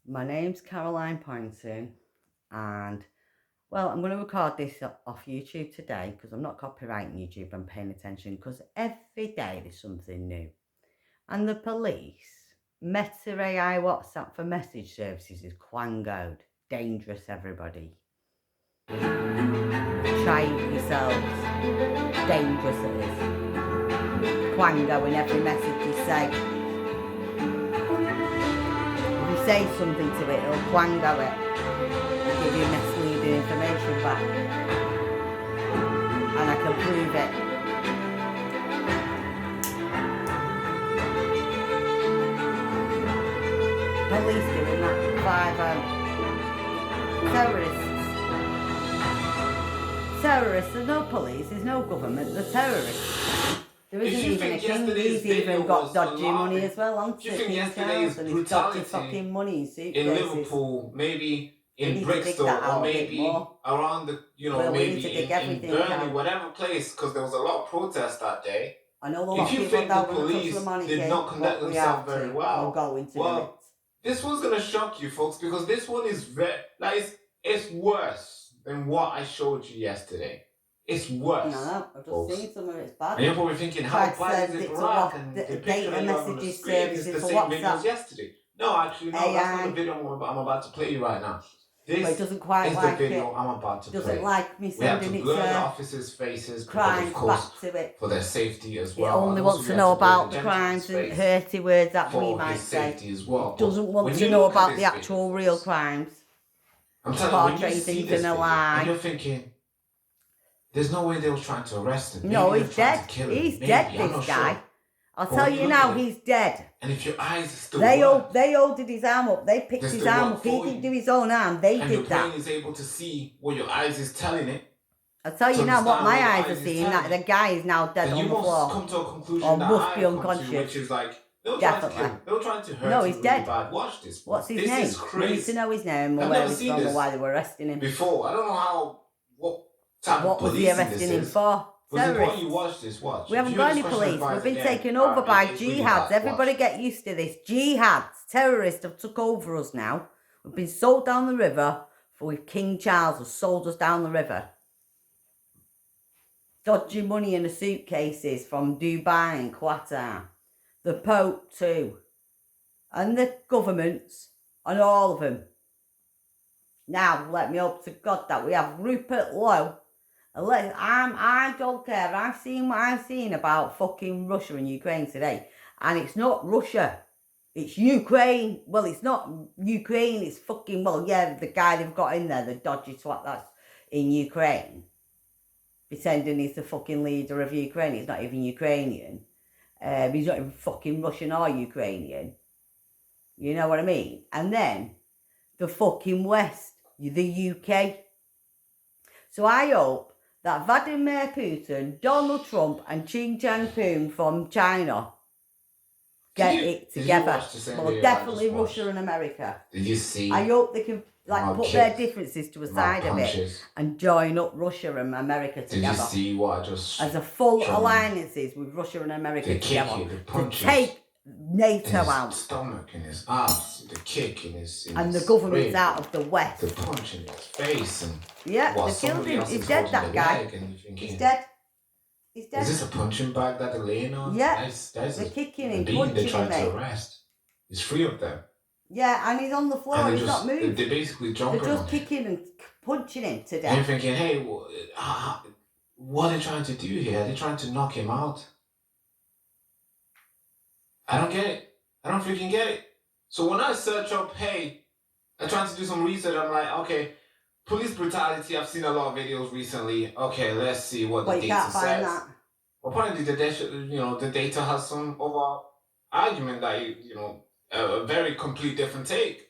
My name's Caroline Poynton, and well, I'm going to record this off YouTube today because I'm not copyrighting YouTube. I'm paying attention because every day there's something new. And the police, Meta AI WhatsApp for message services is quangoed. Dangerous, everybody. Try it yourselves. Dangerous it is. Quango in every message you say. If you say something to it, it'll quango it. Give you misleading information back, and I can prove it. Police doing that. 5 terrorists. There's no police, there's no government, they're terrorists. There isn't even a king. He's even got dodgy money as well, hasn't he? King Charles and his dodgy fucking money in suitcases. In Liverpool, maybe in Brixton, or maybe around the, maybe in Burnley, whatever place, because there was a lot of protest that day. I know a lot of people the police did not conduct themselves very well, this one's gonna shock you, folks, because this one is it's worse than what I showed you yesterday. It's worse. No, I've just seen some of it's bad. And you're probably thinking, how bad is it, Barack? And the picture on the screen is the same video as yesterday. No, actually, no, that's not the video I'm about to play you right now. This but it doesn't quite is like the video it. I'm about to play. Doesn't like me we have to sending blur it the officers' faces crimes because, of course, back to it. For their safety as well. It only wants to know about the crimes and hurty words that we might say. As well. It doesn't want to know about the actual real crimes. I'm telling you, when you see this video, and you're thinking, there's no way they were trying to arrest him. Maybe no, he's dead. He's dead, this guy. Sure. I'll tell you now, he's dead. And if your eyes are still they holded his arm up. They picked his arm up. He didn't do his own arm. They and did your that. brain is able to see what your eyes is telling it. I'll tell you now what my eyes are seeing. That the guy is now dead on the floor. You must come to a conclusion or that must be unconscious. Which is like, definitely. They were trying to hurt him. No, he's dead. Bad. Watch this. What's his name? Is crazy. We need to know his name and where he's from and why they were arresting him. Before, I don't know what type of was he arresting him for? Terrorists. You watch this, watch. We haven't got any police. We've been taken over by jihads. Everybody get used to this. Jihads, terrorists have took over us now. We've been sold down the river with King Charles has sold us down the river. Dodgy money in the suitcases from Dubai and Qatar. The Pope too. And the governments and all of them. Now, let me hope to God that we have Rupert Lowe. I don't care. I've seen what I've seen about fucking Russia and Ukraine today. And it's not Russia. It's Ukraine. Well, it's not Ukraine. It's fucking, well, yeah, the guy they've got in there, the dodgy twat that's in Ukraine. Pretending he's the fucking leader of Ukraine. He's not even Ukrainian. He's not even fucking Russian or Ukrainian. You know what I mean? And then the fucking West, the UK. So I hope that Vladimir Putin, Donald Trump and Xi Jinping from China get it together. Well, definitely Russia and America. Did you see? I hope they can put their differences to a side of it and join up Russia and America together. Did you see what I just... As a full alliances with Russia and America together. To take NATO out. His stomach and his arms, the kick in his... and the government's out of the West. The punch in his face and... Yeah, they killed him. He's dead, that guy. He's dead. He's dead. Is this a punching bag that they're laying on? Yeah. They're kicking him, punching him, they're trying to arrest. There's 3 of them. Yeah, and he's on the floor. He's not moving. They're basically jumping. They're just kicking and punching him to death. And you're thinking, hey, what are they trying to do here? Are they trying to knock him out? I don't get it. I don't freaking get it. So when I search up, I'm trying to do some research. I'm like, okay, police brutality. I've seen a lot of videos recently. Okay, let's see what the data says. Apparently, the data has some other argument that a very complete different take.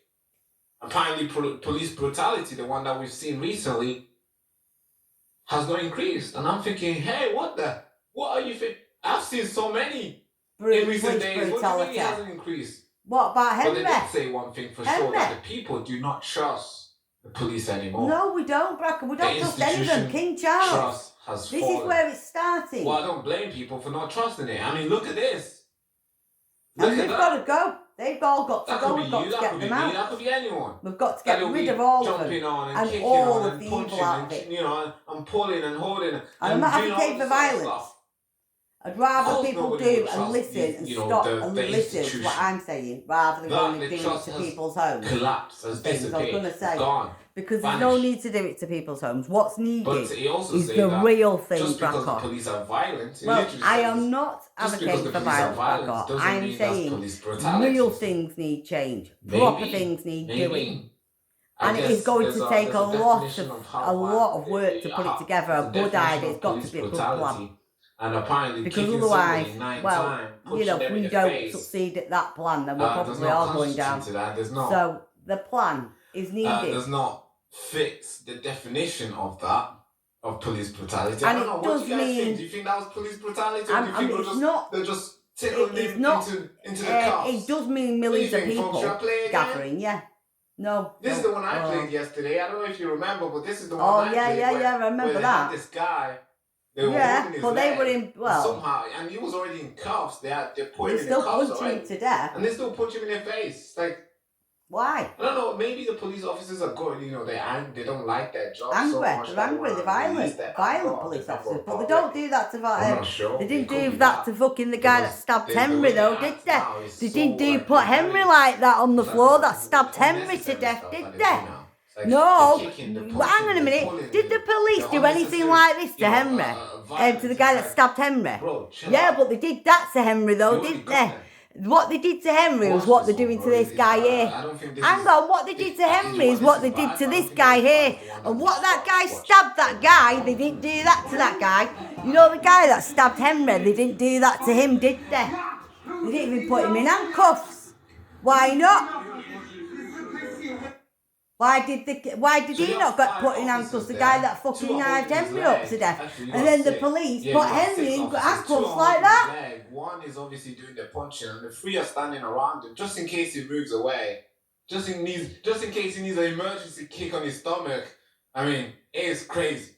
Apparently, police brutality, the one that we've seen recently, has not increased. And I'm thinking, hey, what are you thinking? I've seen so many in recent days. What do you mean it hasn't increased? What about Henry? But they did say one thing for sure, that the people do not trust the police anymore. No, we don't, Bracken. We don't trust any of them. King Charles. Has this fallen. Is where it's starting. Well, I don't blame people for not trusting it. I mean, look at this. And we've got to go. They've all got to That go. could be We've got you, to that get could be them me, out. that could be anyone. We've got to That get will rid be of all of jumping them. on and And kicking all on of and the punching evil out and, of it. you know, and pulling and holding And I'm not doing all advocating this for other violence. stuff. I'd rather Of course people nobody do would and trust listen these, and you know, stop the and listen to institution. what I'm saying, rather than going and The doing it trust to has people's homes. collapsed, has Things I was dissipated, going to say. gone, Because there's no vanished. need to do it to people's homes. What's But needed he also is say the that real thing, just because the Bracco. police are violent, he Well, literally I says am this, not just because advocating the for police are violence, violent Bracco. doesn't I'm mean that's saying police brutality. real things need change. Proper Maybe, things need doing. maybe. And it is going to take a lot of work to put it together. A good idea. It's got to be a good plan. And apparently, Because kicking otherwise, somebody 9 well, times, you punching know, them if in we the don't face, succeed at that plan, then we're there's probably no all going constitution down. to that. There's no, So the plan is needed. does not fit the definition of that, of police brutality. And I don't know. it What does do you guys mean- think? Do you think that was police brutality, or do you I think mean, we're it's just, not- they're just tickling it's him not- into the cops? It does mean What do you millions of think, folks? people Should I play again? gathering, yeah. No. This no. is the one I Oh. played yesterday. I don't know if you remember, but this is the one Oh, I yeah, played. yeah, where, yeah, I remember where they that. had this guy. They were Yeah, holding his but they leg, were in, and well, somehow, and he was already in cuffs. They're putting they're him in still cuffs punching already, him to death. and they still punch him in the face. It's like, Why? I don't know. Maybe the police officers are good. You know, they don't like their job so Angry. much. They're that angry. wanna They're violent. release their Violent anger police on officers. the But they public. don't do that to I'm not sure. They It didn't could do be that to fucking the guy that Because stabbed the way Henry, they though, act did they? now is They so, didn't do like, put they're Henry very- like that on the it's floor like that stabbed Henry to unnecessary death, stuff did that they? do now. It's like No. the kicking, the Well, hang on a punching, the minute. pulling, Did the police the do anything unnecessary, like this to you know, Henry? violence. To the guy It's that like, stabbed Henry? bro, chill Yeah, out. but they did that to Henry, though, You already didn't got they? them. What they did to Henry was Watch what they're this one, doing to bro. this guy here. I don't think this Hang is- on, what they did to Henry is what they did bad, to but I this don't think guy it's bad here. for one And of what them. that guy Watch. stabbed that guy, they didn't do that to that guy. You know the guy that stabbed Henry, they didn't do that to him, did they? They didn't even put him in handcuffs. Why not? Why did he you not have get 5 put in officers handcuffs? The there. guy that 2 fucking are knifed holding his Henry up to leg. death. Actually, you And got then the 6. police Yeah, put you got 6 Henry in officers. 2 handcuffs are like holding that. his leg. 1 is obviously doing the punching, and the 3 are standing around him just in case he moves away. Just in case he needs an emergency kick on his stomach. I mean, it's crazy.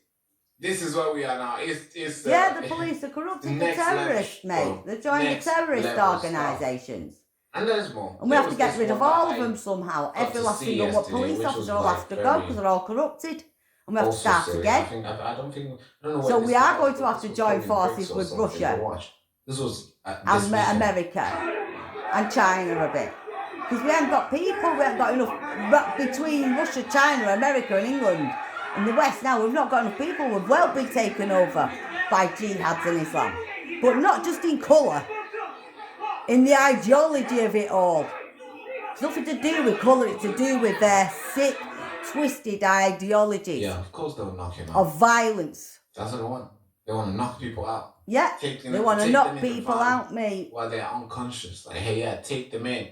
This is where we are now. It's Yeah, the police are corrupted. The next level, terrorists, mate. bro. They're joining the Next terrorist level stuff. organisations. And there's more. And we There have to was get this rid of one all that of them somehow. got Every to last see single one. yesterday, Police which officer was, will like, have to go very- because they're all corrupted. And we have to also start serious. again. I don't know So what we this are was, going to but have this to was join probably forces bricks or with something, Russia but watch. This was this and weekend. America and China a bit. Because we haven't got people, we haven't got enough between Russia, China, America and England and the West now. We've not got enough people. We've well been taken over by jihads and Islam. But not just in colour, in the ideology of it all. It's nothing to do with colour, it's to do with their sick, twisted ideologies Yeah, of course they'll knock him out. of violence. That's what they want. They want to knock people out. Yeah, Take them- they want to take knock them in the people van out, mate. while they're unconscious. Like, hey, yeah, take them in.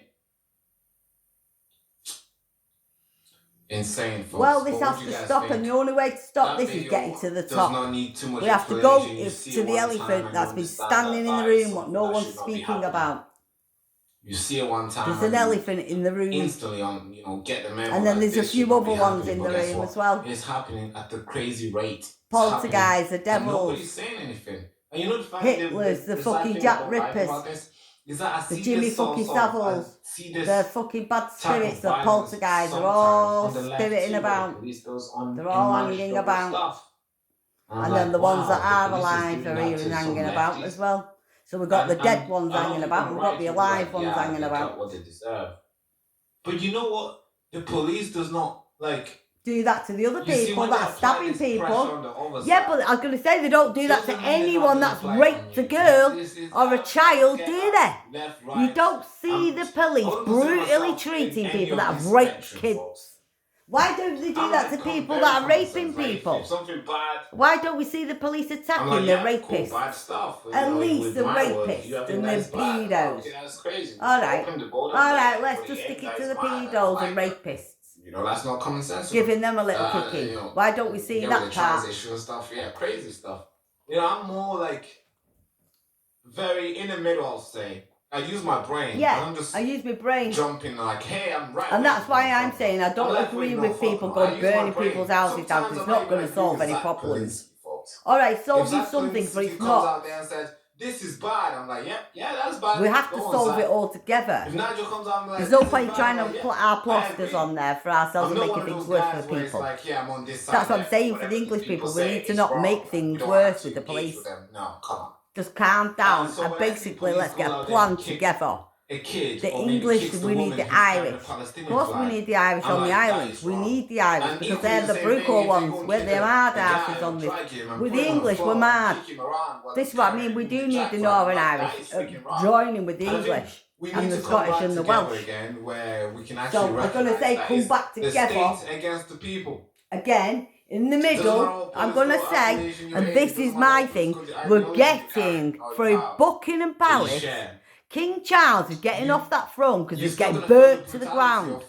Insane, folks. Well, this But what has do to you guys stop, think? and the only way to stop That this is video getting to the does top. not need too much We have to go explanation. You see to it the one time elephant and that's you been understand standing that in the that is room, what something no that one's should not be speaking happening. about. You see it one time. There's an and elephant in the room, instantly get the memo. and then that there's a this few should not other be ones happening, in but the guess room what? as well. It's happening at the crazy rate. It's Poltergeist, the happening, and nobody's devils, saying anything. And you know the fact Hitlers, the sad fucking thing Jack I don't like Rippers, about this is that I the see Jimmy this fucking sort of- Saviles, I see this the fucking bad type of spirits, the violence poltergeist, they're sometimes all on the left spiriting too, where the about. police goes on They're all in hanging manslaughter about. stuff. I'm And then like, the ones that wow, are the police is alive doing are that even to some hanging about lefties. as well. So we've got the dead ones I don't hanging think about, I'm we've got right the to be alive like, ones yeah, hanging they about. got what they deserve. But you know what? The police does not Do that to the other You see, people when that they are apply stabbing this pressure people. on the other Yeah, side, but I was going to say they don't do that to doesn't mean they're not anyone gonna that's apply it raped on a you. girl This is- or a child, get do that. they? Left, You right. don't see the police I wouldn't consider brutally myself treating in people any that of have this raped spectrum, kids. folks. Why don't they do I'm that to like, people very that are common raping sense, like, people? if something bad, Why don't we see the police I'm attacking like, the yeah, rapists? cool, bad stuff. You At know, least with the my words, rapists you have and that the is bad. pedos. Okay, that's crazy. All right. Open the border, Alright, but let's just yeah, stick it that's to the bad. pedos and Like, rapists. you know, that's not common sense. Giving them a little Uh, kicking. you know, Why don't we see you know, that the part? transition stuff, yeah, crazy stuff. You know, I'm more like very in the middle, I'll say. I use my brain. Yeah, and I'm just I use my brain. jumping like, hey, I'm right. And with that's why you, I'm motherfucker. saying I don't I'm left agree with with no people fucker. I going use my burning brain. people's houses down because Sometimes it's I not might going to agree solve with any that problems. police, folks. Alright, If solve you that something, police but it's comes not. out there and says, this is bad. I'm like, yeah, that's bad. We have to Go on, solve Zach. it all together. If Nigel comes out and like, There's no this is point bad, trying I'm to like, put yeah, our I plasters agree. on there for ourselves I'm and not making one of things those worse for guys the where it's people. like, yeah, I'm on this side. That's what I'm saying for Whatever the English these people. We say need to is not wrong, make and things we don't worse have to with the engage police. with them. No, come on. Just calm down So and when I see basically police let's go get a out there and plan kick together. a kid, The or maybe English, kicks the we need woman the who's carrying Irish. the Of Palestinian course we flag, need the Irish I'm on the like, that islands. is We wrong. need the Irish And because equally they're the the same thing brutal if you ones. go and We're kick the a hard guy asses or on this. drag him and With put the him on a English, we're floor and mad. kick him around while This he's is what I carrying mean. We the do need Jack the flag, Northern that Irish is freaking wrong. joining with the And I think English we and need the to come Scottish back and the together Welsh. again, where we can actually So we're going to recognize say that come it's back the together state against the people. again. In the Doesn't matter middle, what I'm going to political say, affiliation you're and in, this doesn't is matter my what thing, political we're ideology you carry getting or you through have, Buckingham or you Palace. share. King Charles is getting off that throne because You're he's still getting gonna feel the burnt to the brutality ground.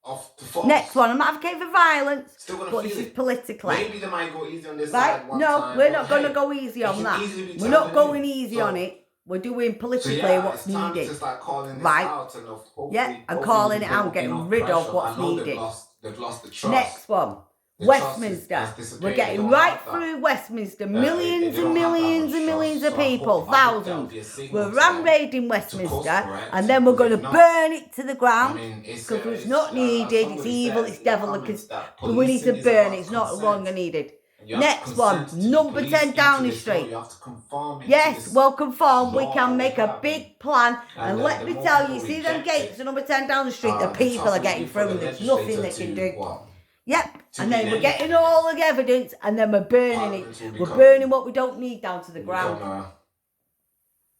of the force. Next one, I'm advocating for violence, Still gonna but feel this is it. politically. Maybe they might go easy on this Right? side one No, time. we're but not going to hey, go easy it on can that. easily be We're not tapping going in. easy So- on it. We're doing So politically yeah, what's it's time to needed. start calling this Right. out and hopefully, Yeah, and hopefully calling we it out, build getting enough rid of pressure. what's I know needed. they've lost the trust. Next one. The trust Westminster. has dissipated. We're They getting don't right have that. through Westminster. They Millions don't and have that millions much and millions trust. of So I people, hope that'll thousands. be a signal We're to them rampaging to Westminster course correct, and then we're because going if to not, burn it to the I ground mean, it's because it's not needed, it's evil, it's devil. We need to burn it, it's not longer needed. Next one, number 10 Downing Street. You have to conform into Yes, this well conformed, we law can that make we a have. big plan. And And let the me more tell you, people see them reject gates it, at number 10 Downing Street, the the people tougher are it getting will be for through and the there's nothing they legislator can to, do. what, Yep, to and be then we're any getting better. all the evidence and then we're burning Parliament will it. We're become- burning what we don't need down to the ground.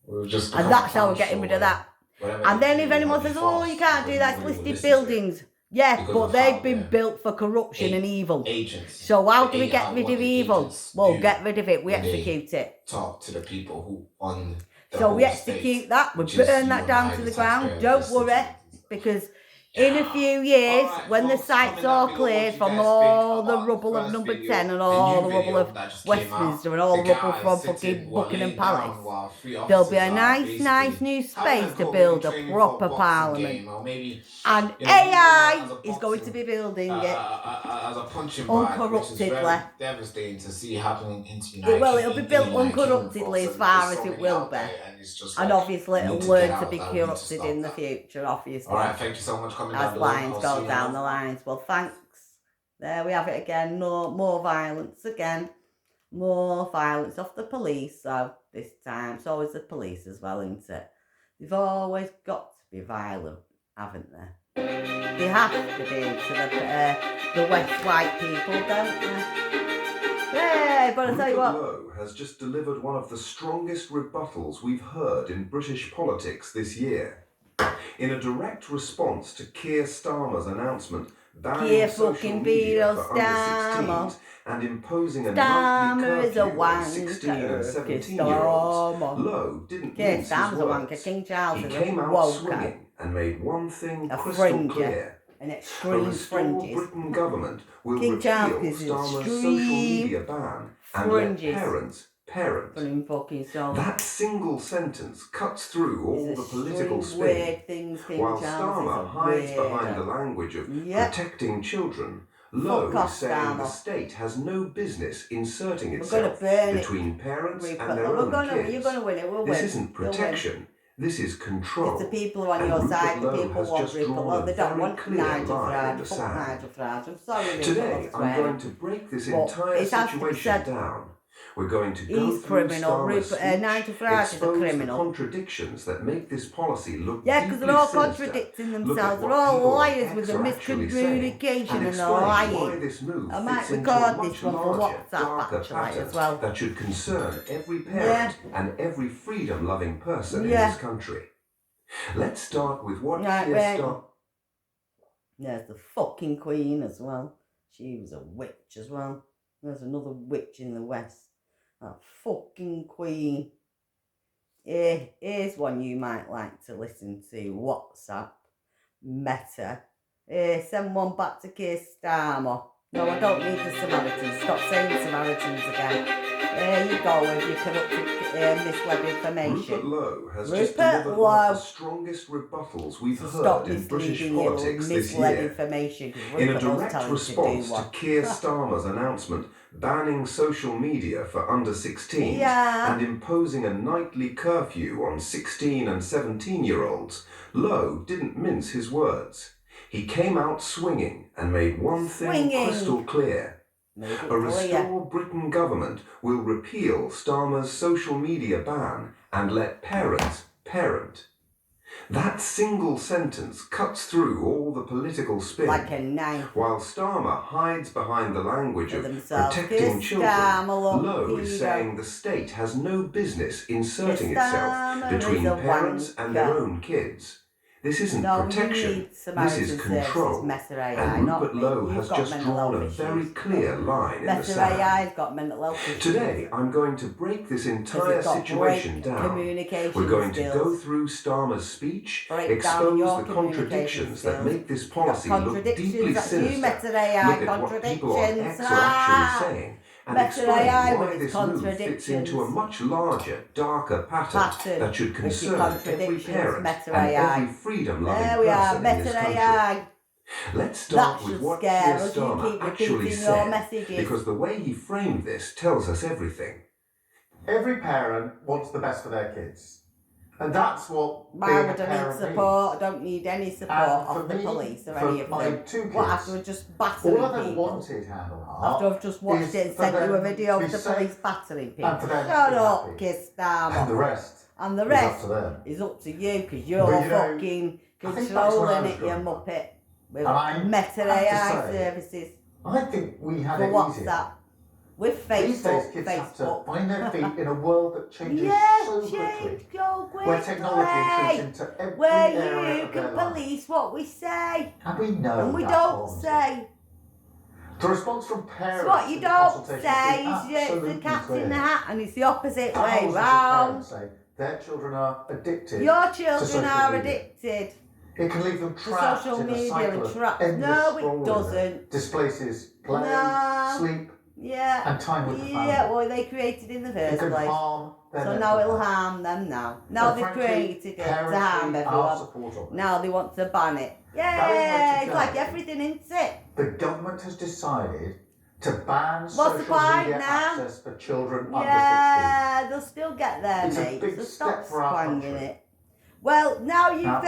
We'll just And become that's a how we're getting rid of that. whatever And they then do if will anyone be says, oh, false, you can't do because that, it's nobody will listed listen to it. buildings. Yeah, Because but of they've how been they're built for corruption and evil. Agents. So how The do we a- get how- rid what of the evil? agents Well, do get rid of it. We when they execute it. talk to the people who on the So we whole execute state, that. We which is burn you that and down I, to the the ground. taxpayers, Don't the worry, citizens. because in a few years, Alright, when the folks, site's comment all down below what cleared you from guys all think the about rubble the of first number video, 10 and the all new the rubble video of that just came out. Westminster and all The the rubble guy from sitting fucking while Buckingham laying down Palace. while three There'll be a officers are nice new basically space having to go build maybe a training proper for a boxing parliament. game, or maybe, And you know, maybe AI as a is going to boxing, be building it. as a punching bag, which is very Uncorruptedly. devastating to see happening into United Well, it'll be built in United Kingdom, uncorruptedly folks, as and far there's as so it many will out be. there, and it's just And like, obviously we need it'll to learn get to out be of that. We need to corrupted stop in the that. future, obviously. Alright, thank you so much for coming down As below. lines I'll go see you down now. the lines. Well, thanks. There we have it again. No, more violence again. More violence off the police. So this time it's always the police as well, isn't it? They've always got to be violent, haven't they? They have to be to the West white people, don't they? Yeah, but I tell you Rupert what. Lowe has just delivered one of the strongest rebuttals we've heard in British politics this year. In a direct response to Keir Starmer's announcement banning Keir social fucking media Vito for under Starmer. 16s and imposing a Starmer nightly is a curfew on 16 and wanker. 17-year-olds, Starmer. Lowe didn't Keir mince his Starmer's a words. wanker. King Charles He is came a out woker. swinging and made one thing A crystal fringer. clear. An A extreme restored fringes. Britain government will King repeal Charles is Starmer's social extreme media ban and let fringes. parents parent. Fucking fucking soul. That single sentence cuts through all He's the a political strange, spin, weird things, King while Charles is Starmer a hides behind the weirdo. language of Yep. protecting children. Fuck Lowe off, is saying the Starmer. state has no business inserting We're going to itself burn it. between parents Rupert. and their We're own gonna, kids. you're going to win it. We'll This win. isn't You'll win. protection. This is control. It's the people who are on And your Rupert side. The Lowe people has want just Rupert. drawn Well, a they don't very want clear Nigel line in Farage. the Fuck sand. Nigel Farage. I'm sorry, Rupert. Today, I'm I'm swearing. going to break this But entire it has to be situation said. down. We're going to go He's through criminal. Starmer's Rupert, speech, Nigel Farage is a expose the criminal. contradictions that make this policy look Yeah, because they're deeply all sinister, contradicting look at themselves. They're what all people on liars with X the are actually saying, miscommunication and and the explain why lying. this move I might fits into record a much this one for larger, WhatsApp darker actually pattern as well. that should concern every parent and every freedom-loving person in Yeah. this country. Let's start with what Right, Keir wait. Starmer... There's the fucking Queen as well. She was a witch as well. There's another witch in the West. That fucking Queen. Here's one you might like to listen to. WhatsApp. Meta. Send one back to Keir Starmer. No, I don't need the Samaritans. Stop saying Samaritans again. There you go with your corrupted misled information. Rupert Lowe has Rupert just delivered one of Lowe. the strongest rebuttals we've So stop heard in British misleading you politics this misled year. information. 'Cause In a Rupert Lowe's direct telling you response do to one. Keir Starmer's announcement banning social media for under 16s Yeah. and imposing a nightly curfew on 16 and 17-year-olds, Lowe didn't mince his words. He came out swinging and made one thing Swinging. crystal clear. Make it A clear. Restore Britain government will repeal Starmer's social media ban and let parents parent. That single sentence cuts through all the political spin. Like a knife. While Starmer hides behind the language For of themselves. protecting Kiss children, Starmer, look, Lowe here is you saying the state has no business inserting Kiss itself Starmer between is a parents and their wanker. own kids. This isn't No, protection, you need this Samaritan is control. services, Messer AI, And not Rupert me. Lowe You've has got just mental drawn a health very issues. clear line in the Messer sand. AI's got mental health issues. Today, I'm going to break this 'Cause entire it's got situation great down. communication We're going to skills. go through Starmer's speech, Break down your expose the contradictions that communication make this You've got policy look contradictions, deeply that's you, sinister, Messer AI, look at what people on X contradictions. are actually saying, and Messer explain AI why with its this move fits into a contradictions. much larger, darker pattern that should with your concern every contradictions, parent Messer and AI. every freedom-loving There we are, person in this Messer country. AI. Let's That start with should what scare Keir us. You Starmer keep actually repeating your said, messages. because the way he framed this tells us everything. Every parent wants the best for their kids. And that's what Why being would a I need parent support? I means. don't need any support And off for the me, police or for any of my them. two What, kids, after just battering all I've ever people? wanted, hand on heart, After I've just watched is it and for sent you a them video to of be the safe police battering people. and for them to Shut be up, happy. Kiss and the Starmer. rest And the is rest up to them. is up to you because you're But you know, fucking I think that's when I controlling was it, you growing up. muppet. With And I Meta have to AI say, services I think we had for it easier. WhatsApp. With These days, Facebook, kids have to Facebook. find their feet in a world that changes Yeah, so change quickly, so quickly. where technology intrudes into every Where area you of their can life. police what we say. And we know And we that don't harms them. say. The response from parents So what to you the don't consultation say is is it's absolutely the cat clear. in the hat and it's the opposite way Thousands of round. parents say their children are addicted Your to children social are media. addicted It can leave them to trapped social in a media cycle and of trapped. endless No, it scrolling that doesn't. displaces play, No. sleep, Yeah. and time with the family. Yeah, well, they created in the It first can place. harm their So mental now it'll health. harm them now. Now And they've frankly, created it to parents harm need our everyone. support on this. Now they want to ban it. That Yeah, is it's my like totality. everything, isn't it? The government has decided to ban What's the social point media now? access for children under 16. Yeah, they'll still get there, It's a mate. big So step stop for our squanging country. it. Well, now you've Now,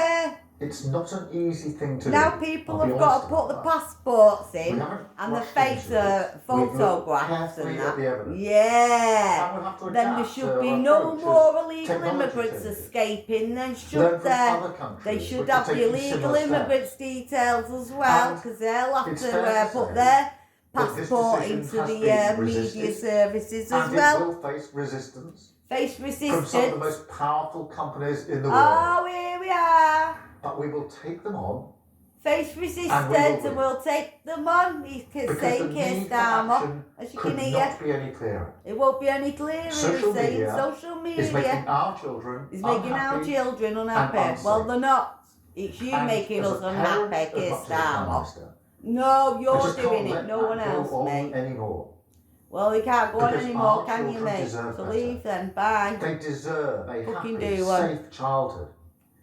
It's not an easy thing to now do. people I'll be have got honest to put the about that. passports We in haven't and the rushed face into it. We've looked photographs carefully and at the that. evidence. Yeah. And we'll have to Then there adapt should to be our no approach more as illegal technology immigrants changes. escaping, then Learn should from there? other countries They should which are have the taking illegal similar steps. immigrants' details as well, And because they'll have it's to fair to put say their that this passport decision into has the been media resisted, services as and well. it will face resistance Face from some of the resistance. most powerful companies in the world. Oh, here we are. But we will take them on Face resistance, And we will and win. we'll take them on. He's because the saying Keir need for Starmer, action as you could can hear. not be any clearer. It won't be any clearer. Social He's saying media social It's making media our children is making our unhappy children and unhappy. unsafe. Well, they're not. It's you and making as us a parent, unhappy, as Keir much as a Prime Starmer. Minister, No, I you're just can't doing it, let no that one go else, on mate. anymore. Well, they can't go on Because anymore, our can you, children mate? deserve So better. leave then. Bye. They deserve a Fucking happy, do one. safe childhood.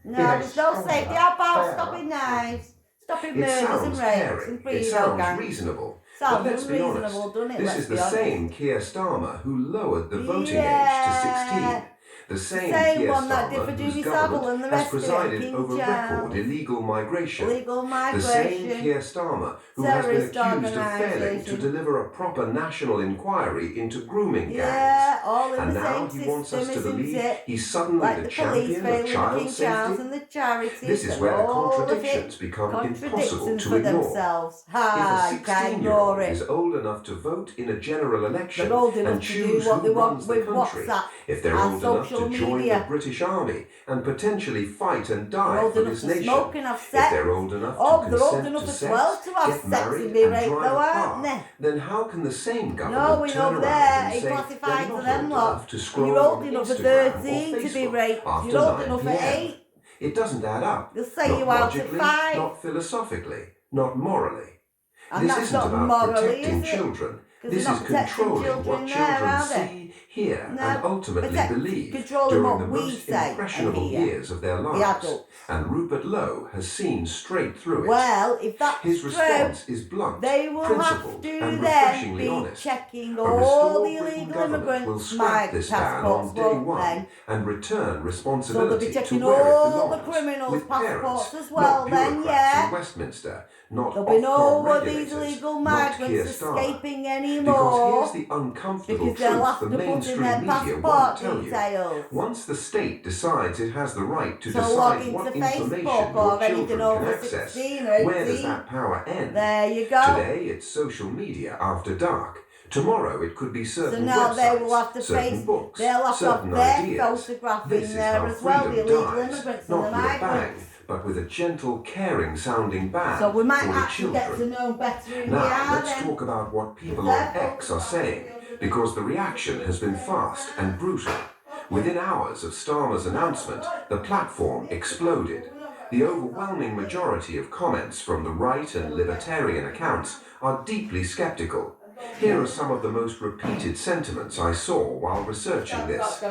No, in a there's no stronger, safety. How about fairer stopping knives? Stopping It murders and sounds rapes caring, and it freedom sounds gangs. reasonable. Sounds But let's be honest, unreasonable, doesn't it? this Let's is the be honest. same Keir Starmer who lowered the voting Yeah. age to 16. The same Same Keir one that Starmer did for whose Judy Savile and government the has rest of it, presided King over Charles. record illegal migration. Illegal The migration. same Keir Starmer who has been Terrorist accused of failing to organisation. deliver a proper national inquiry into grooming gangs. Yeah, all in And the now same he wants us system, to isn't believe it? he's suddenly Like the the police champion of failing the child King Charles safety. and the charities This is and where the all of contradictions it. become impossible Contradictions to for ignore. themselves. If Ha, a you can't ignore 16-year-old it. is old enough to vote in a general election They're old enough and to choose do what they who want runs the with country, WhatsApp if they're and old enough social to join media. the British Army and potentially fight and They're die old for enough this to nation, smoke and have if sex. they're old enough Oh, to they're old consent enough to for sex, 12 to have get sex and married be and raped drive though, a aren't car, they? then how can the same No, government we turn know around there. and He say classifies they're to not them old lot. enough to And scroll you're old on enough at Instagram or 13 to be Facebook raped. after You're old 9 enough at p.m.? 8. It doesn't add up. They'll say Not you out at logically, 5. not philosophically, not morally. And This that's isn't not about morally, protecting is it? children. Because This they're is not protecting controlling what children there, children are they? see, hear, No, and ultimately believe controlling during what the we most say and impressionable hear, years of their the lives. adults. And Rupert Lowe has seen straight through it. Well, if that's His true, response is blunt, they will have principled, to and then refreshingly be honest. checking A all restored the Britain illegal government will immigrants' scrap this ban passports, on day won't one they? and return So they'll be responsibility checking to where it all the belongs, criminals' with parents, passports as well, not then, bureaucrats yeah. in Westminster, not There'll be no Ofcom more of these regulators, illegal not Keir migrants Starmer. escaping Because anymore. here's the uncomfortable Because they'll truth have the to put in mainstream their media won't passport tell you. details. Once the state decides it has the right to So log decide into what information Facebook your or anything children can over access, 16 or 18. where does that power end? There you go. Today it's social media after dark. Tomorrow it could be certain So now websites, they will have to certain face, books, they'll have to certain have their ideas. photograph This in is there how as well, the freedom illegal dies, immigrants not and the with a bang, migrants. but with a gentle, caring sounding ban So we might for the actually get to children. know better who we Now, are let's then. talk about what people on X are saying, because the reaction has been fast and brutal. Within hours of Starmer's announcement, the platform exploded. The overwhelming majority of comments from the right and libertarian accounts are deeply skeptical. Here are some of the most repeated sentiments I saw while researching this.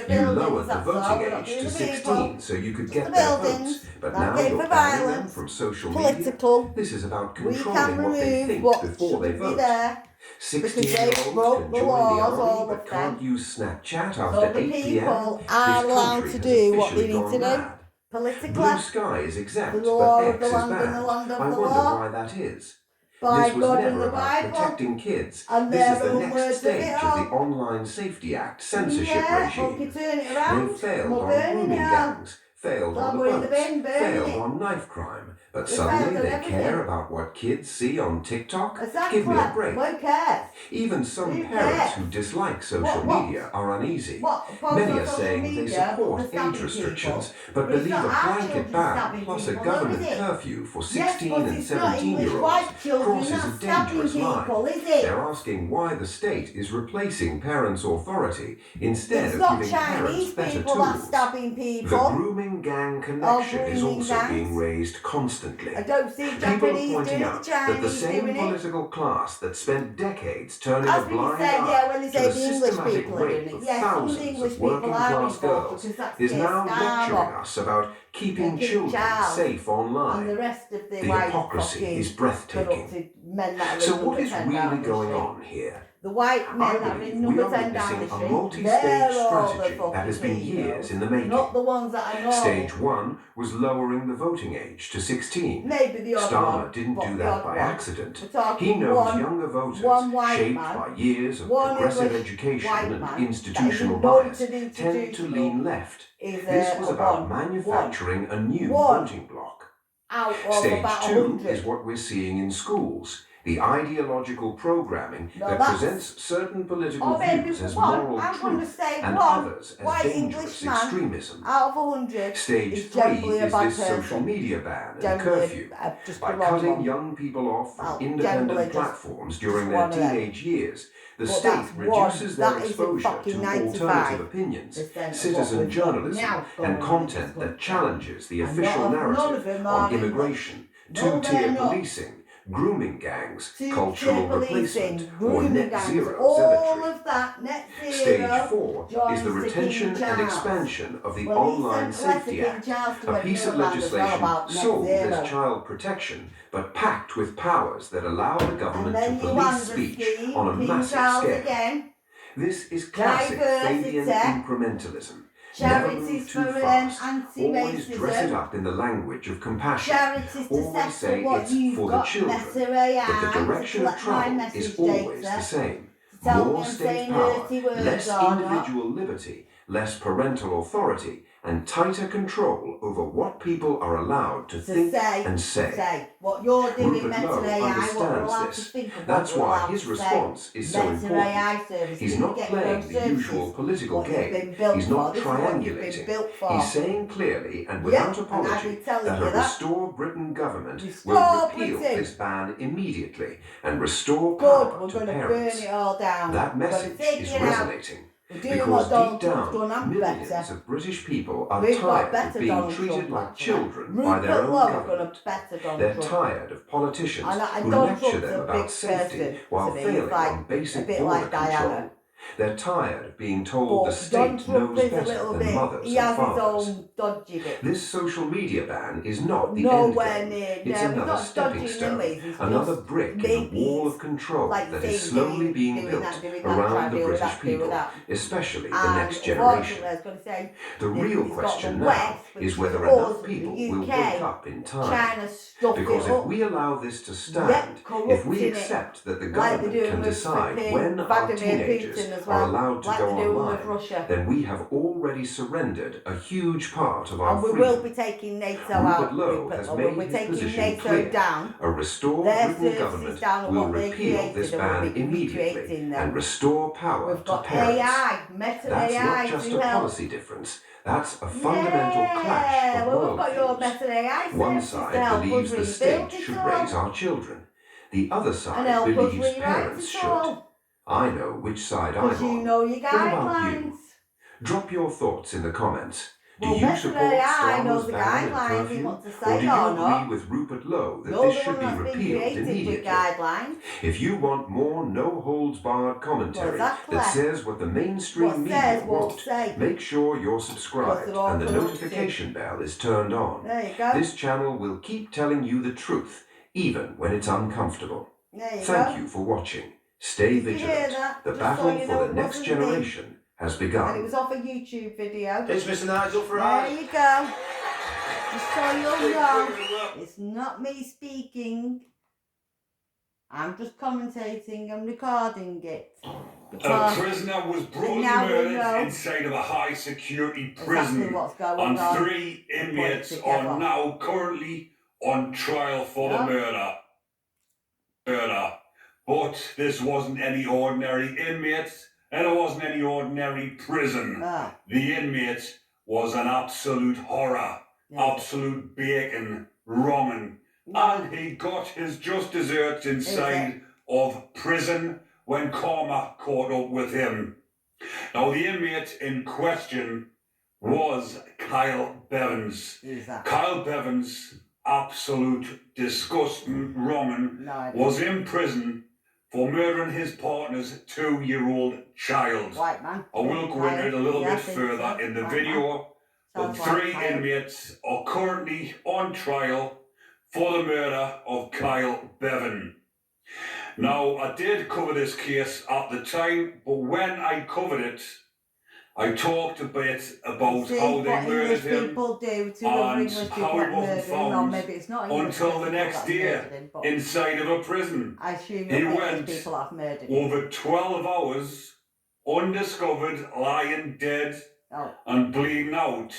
You lowered the voting age to 16 so you could get their votes, but now you're banning them from social media? Political. This is about We controlling can what they remove think what before they shouldn't be vote. there. 16-year-olds broke can the join laws, the all army of but can't them. use Snapchat So after the 8 p.m. people This are allowed country to has do what officially they need gone to do. mad. Politically. Blue Sky is exempt, For the but law of X the is land and the banned. land of I the wonder law. why that is. By This was God and never the about Bible. protecting kids. And This is their the own next words of stage it of the all. Online Safety Act censorship Yeah, regime. monkey turn it around. They've failed We're on burning grooming it all. gangs, failed on the Somewhere in the boats, bin, burning failed it. on knife crime, but They suddenly failed on they everything. care about what kids see on TikTok? Exactly. Give me a break. Who cares? Even some Who parents cares? who dislike social What? media are uneasy. What? Many on are social saying they media, support they're stabbing age restrictions, people. but But it's believe a not our blanket children ban stabbing plus a people, though, government is it? curfew for Yes, 16 but and it's not English 17-year-olds white children crosses a that's stabbing dangerous line. people, is it? They're asking why the state is replacing parents' authority instead It's of not giving parents Chinese better people that's tools. stabbing The people. grooming gang connection is grooming also gangs. being raised constantly. I don't see People are Japanese pointing doing it, out the that the Chinese same doing it. political class that spent decades turning As a we blind say, eye yeah, when they to say the the English systematic people are doing rape it. of Yes, some of the thousands English of people working are class involved girls because that's is Keir now lecturing Starmer us about keeping and King children Charles safe and online. the rest of the The white hypocrisy fucking is breathtaking. corrupted men that are So in what number is 10 really down the going street. on here? The white I men that are believe in we number are 10 down the witnessing a street, multi-stage they're all the strategy that has fucking been years heroes. in the making. Not the ones that are normal. Stage 1 was lowering the voting age to 16. Maybe the odd Starmer one, didn't but do the that odd by one. accident. We're talking He knows one- younger voters, one white shaped man, by years of one progressive English education white and man institutional that is bias, indulted tend to institutional lean left. is This was a about one manufacturing a new One. voting bloc. out of Stage about 2 100. is what we're seeing in schools. The ideological programming No, that that's- presents certain political Or maybe views as one, moral I'm going to truth say and one others as white dangerous Englishman extremism. out of 100 Stage is 3 generally a is bad this person. social media ban and Generally, curfew. just By the wrong cutting one. young people off from Well, generally independent just platforms during their one of them. teenage years, the But state that's one. reduces their That isn't exposure fucking to 95% alternative opinions, of what citizen we've got journalism, now going and on in content this that country. challenges the And official none of narrative them on are immigration, English. No, two-tier they're not. policing, grooming gangs, Two-tier cultural policing, replacement, or grooming net gangs, zero all zealotry. of that, net zero. Stage 4 joins is the King retention and Charles. expansion of the Well, Online he sent a letter Safety King Act, Charles to a piece of England as well legislation about net sold zero. as child protection, but packed with powers that allow the And government then to you police under speech Steve, on a King massive Charles scale. again. This is classic Diversity. Fabian incrementalism. Never Charities move too for fast. Always dress it anti-racism. up in the language of compassion. Charities to Always say settle what it's you've for the got. children. Messeray But the and direction to of collect my travel message is always data. the same. Tell me More I'm state saying power, dirty words less or not. individual liberty, less parental authority, and tighter control over what people are allowed to think and say. What you're doing, Rupert Meta Lowe AI, what we're understands allowed this. to think of. That's what we're why allowed his to response is so Meta important. AI service. He's You not get your playing own the services. usual political What you've been game. built He's not for. This is what you've been triangulating. built for. He's saying clearly and Yeah, without and I've apology been telling that you a that. Restore Britain government Restore will repeal Britain. this ban immediately and restore Good, power we're to going to burn parents. it all down. That We're going to message take is it out. resonating. We're doing Because what Donald deep Trump's done down, and millions better. of British people are We've got tired of better being Donald treated Trump, like actually. children by their Rupert own Lowe has got a government. better Donald They're Trump. tired of politicians And who Donald lecture Trump's them a about big safety person while to me. failing He's like on a basic bit border like control. Diana. They're tired of being told the But Donald state Trump knows is a better little than bit, mothers he and has his fathers. own dodgy bits. This social media ban is not But the nowhere end game. near, It's no, he's another not stepping dodgy in them stone, ways, he's another just brick in maybe the wall he's of control like that saying, is slowly being doing built that, around trying the to deal with British that, deal with people, that. especially the And next unfortunately, generation. I was going to say, The real he's got question the now West, which is whether us, enough the people UK, will wake up in time. trying to stuff Because it if up. we allow this to Yep, stand, if we corrupting it, accept that the like they're government doing can with decide flipping when our Vladimir teenagers Putin as are well, allowed to like go they're doing with online, Russia. then we have already surrendered a huge part of our And we freedom. will be taking NATO Rupert out, Lowe has made we're his taking position NATO clear. down, A restored their Britain services government down and will what they repeal this created, and ban we'll be immediately recreating them. and restore power We've to got parents. AI, Meta That's AI not just to a help. policy difference, that's a fundamental clash Yeah, of well, we've got your worldviews. Meta AI One services to side help us believes the rebuild state it should all. raise our children. The other And side help us believes rewrite parents it should. all. I know which side I'm Because you on. know your What about guidelines. you? Drop your thoughts in the comments. Do Well, you Meta support AI knows Starmer's the ban and guidelines, he curfew? wants to Or say do it you or agree not. with Rupert Lowe that You're this the should one be that's been repealed created with immediately? guidelines. If you want more no-holds-barred commentary Exactly. that says what the mainstream What media says won't want, say. make sure you're subscribed they're all and the corrupted. notification bell is turned on. There you go. This channel will keep telling you the truth, even when it's uncomfortable. There you Thank go. you for watching. Stay Did you hear vigilant. that? The Just battle so you know for it the next wasn't me. generation has And it begun. was off a YouTube video. It's Mr. Nigel There Farage. you go. Just so you'll know, it's not me speaking. I'm just commentating and recording it. A Because prisoner was brutally now we murdered know inside of a high security exactly prison, what's going and on. 3 inmates together. are now currently on trial for the Yeah. murder. But this wasn't any ordinary inmates, and it wasn't any ordinary prison. Oh, The inmate was an absolute horror, yeah. absolute bacon, ramen, Yeah. and he got his just desserts inside of prison when karma caught up with him. Now, the inmate in question was Kyle Bevins. Who's that? Kyle Bevins, absolute disgusting ramen, No, I was don't. in prison for murdering his partner's 2-year-old child. White man. I will go into it a little Yeah, I bit think further so. in the White video. man. But Sounds like 3 Kyle. inmates are currently on trial for the murder of Kyle Bevan. Now, I did cover this case at the time, but when I covered it, I talked a bit about See how they what murdered English him people do to other and English how people he that wasn't murder him. Or found maybe it's not English until people the next that day murdered him, but inside of a prison. I assume He that went English people have murdered him. over 12 hours, undiscovered, lying dead Oh, and bleeding out.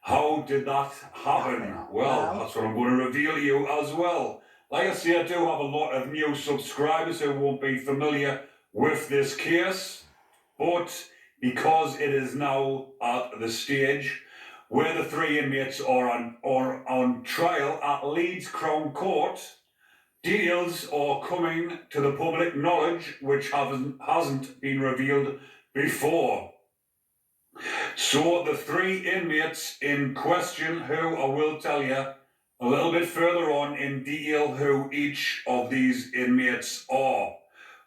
How did that happen? Well. Well, that's what I'm going to reveal to you as well. Like I say, I do have a lot of new subscribers who won't be familiar with this case, but because it is now at the stage where the 3 inmates are on trial at Leeds Crown Court, details are coming to the public knowledge which hasn't been revealed before. So the 3 inmates in question, who I will tell you a little bit further on in detail who each of these inmates are.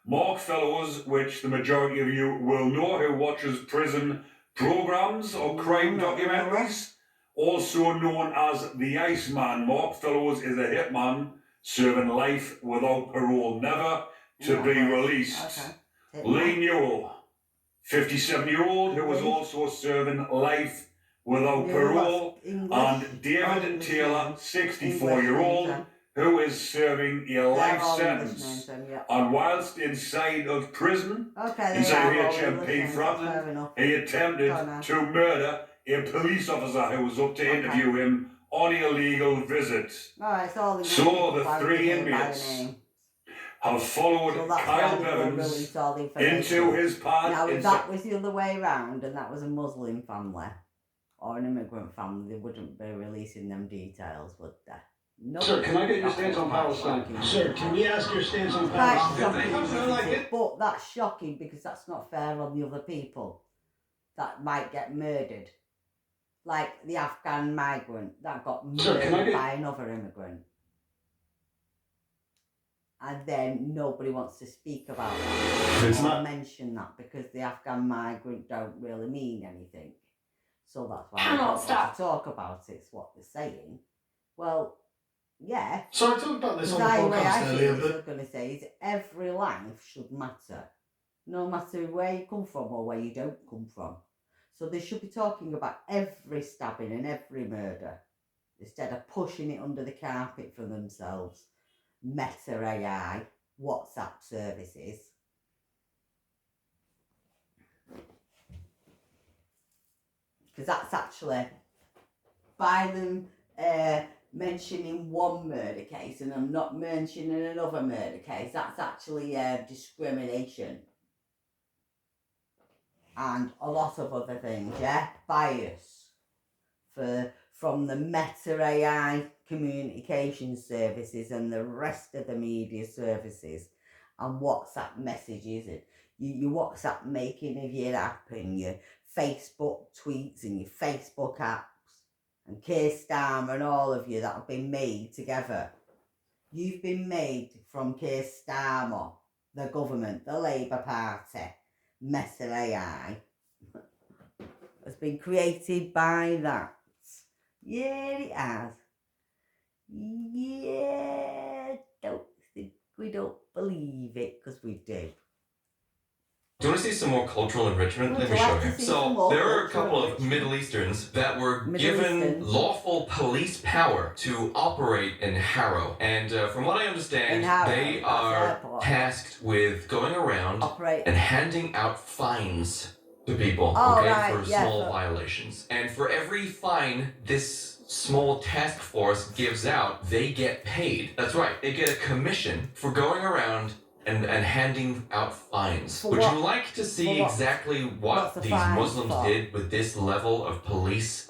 Mark Fellows, which the majority of you will know who watches prison programs or crime documentaries, also known as the Iceman. Mark Fellows is a hitman serving life without parole, never to be released. Okay. Lee Newell, 57-year-old, who was Lee. also serving life without parole, and David Taylor, 64-year-old, who is serving a life sentence. And whilst inside of prison, inside of HMP Frampton, he attempted to murder a police officer who was up to interview him on an illegal visit. So the 3 inmates have followed Kyle Bevins into his pad. Now, if that was the other way around and that was a Muslim family or an immigrant family, they wouldn't be releasing them details, would they? No. Sir, can I get your stance on Palestine? Sir, can we ask your stance on Quite Palestine? shocking, I like isn't it. it? But that's shocking because that's not fair on the other people that might get murdered. Like the Afghan migrant that got Sir, can I murdered get- by another immigrant. And then nobody wants to speak about that It's or not- mention that because the Afghan migrant don't really mean anything. So that's why Cannot they don't want stop. to talk about it, it's what they're saying. Well, yeah. So I talked about this on the The way I podcast think earlier, what but I'm going to say is every life should matter, no matter where you come from or where you don't come from. So they should be talking about every stabbing and every murder instead of pushing it under the carpet for themselves. Meta AI, WhatsApp services. Because that's actually, by them mentioning one murder case and I'm not mentioning another murder case, that's actually discrimination. And a lot of other things, yeah? Bias from the Meta AI communication services and the rest of the media services and WhatsApp messages and your WhatsApp making of your app and your Facebook tweets and your Facebook apps and Keir Starmer and all of you that have been made together. You've been made from Keir Starmer, the government, the Labour Party, Meta AI has been created by that. Yeah, it has. Yeah, don't think we don't believe it because we do. Do you want to see some more cultural enrichment? Let me show you. So, there are a couple of Middle Easterns that were given lawful police power to operate in Harrow. And from what I understand, they are tasked with going around and handing out fines to people, for small violations. And for every fine this small task force gives out, they get paid. That's right, they get a commission for going around and handing out fines. Would you like to see exactly what these Muslims did with this level of police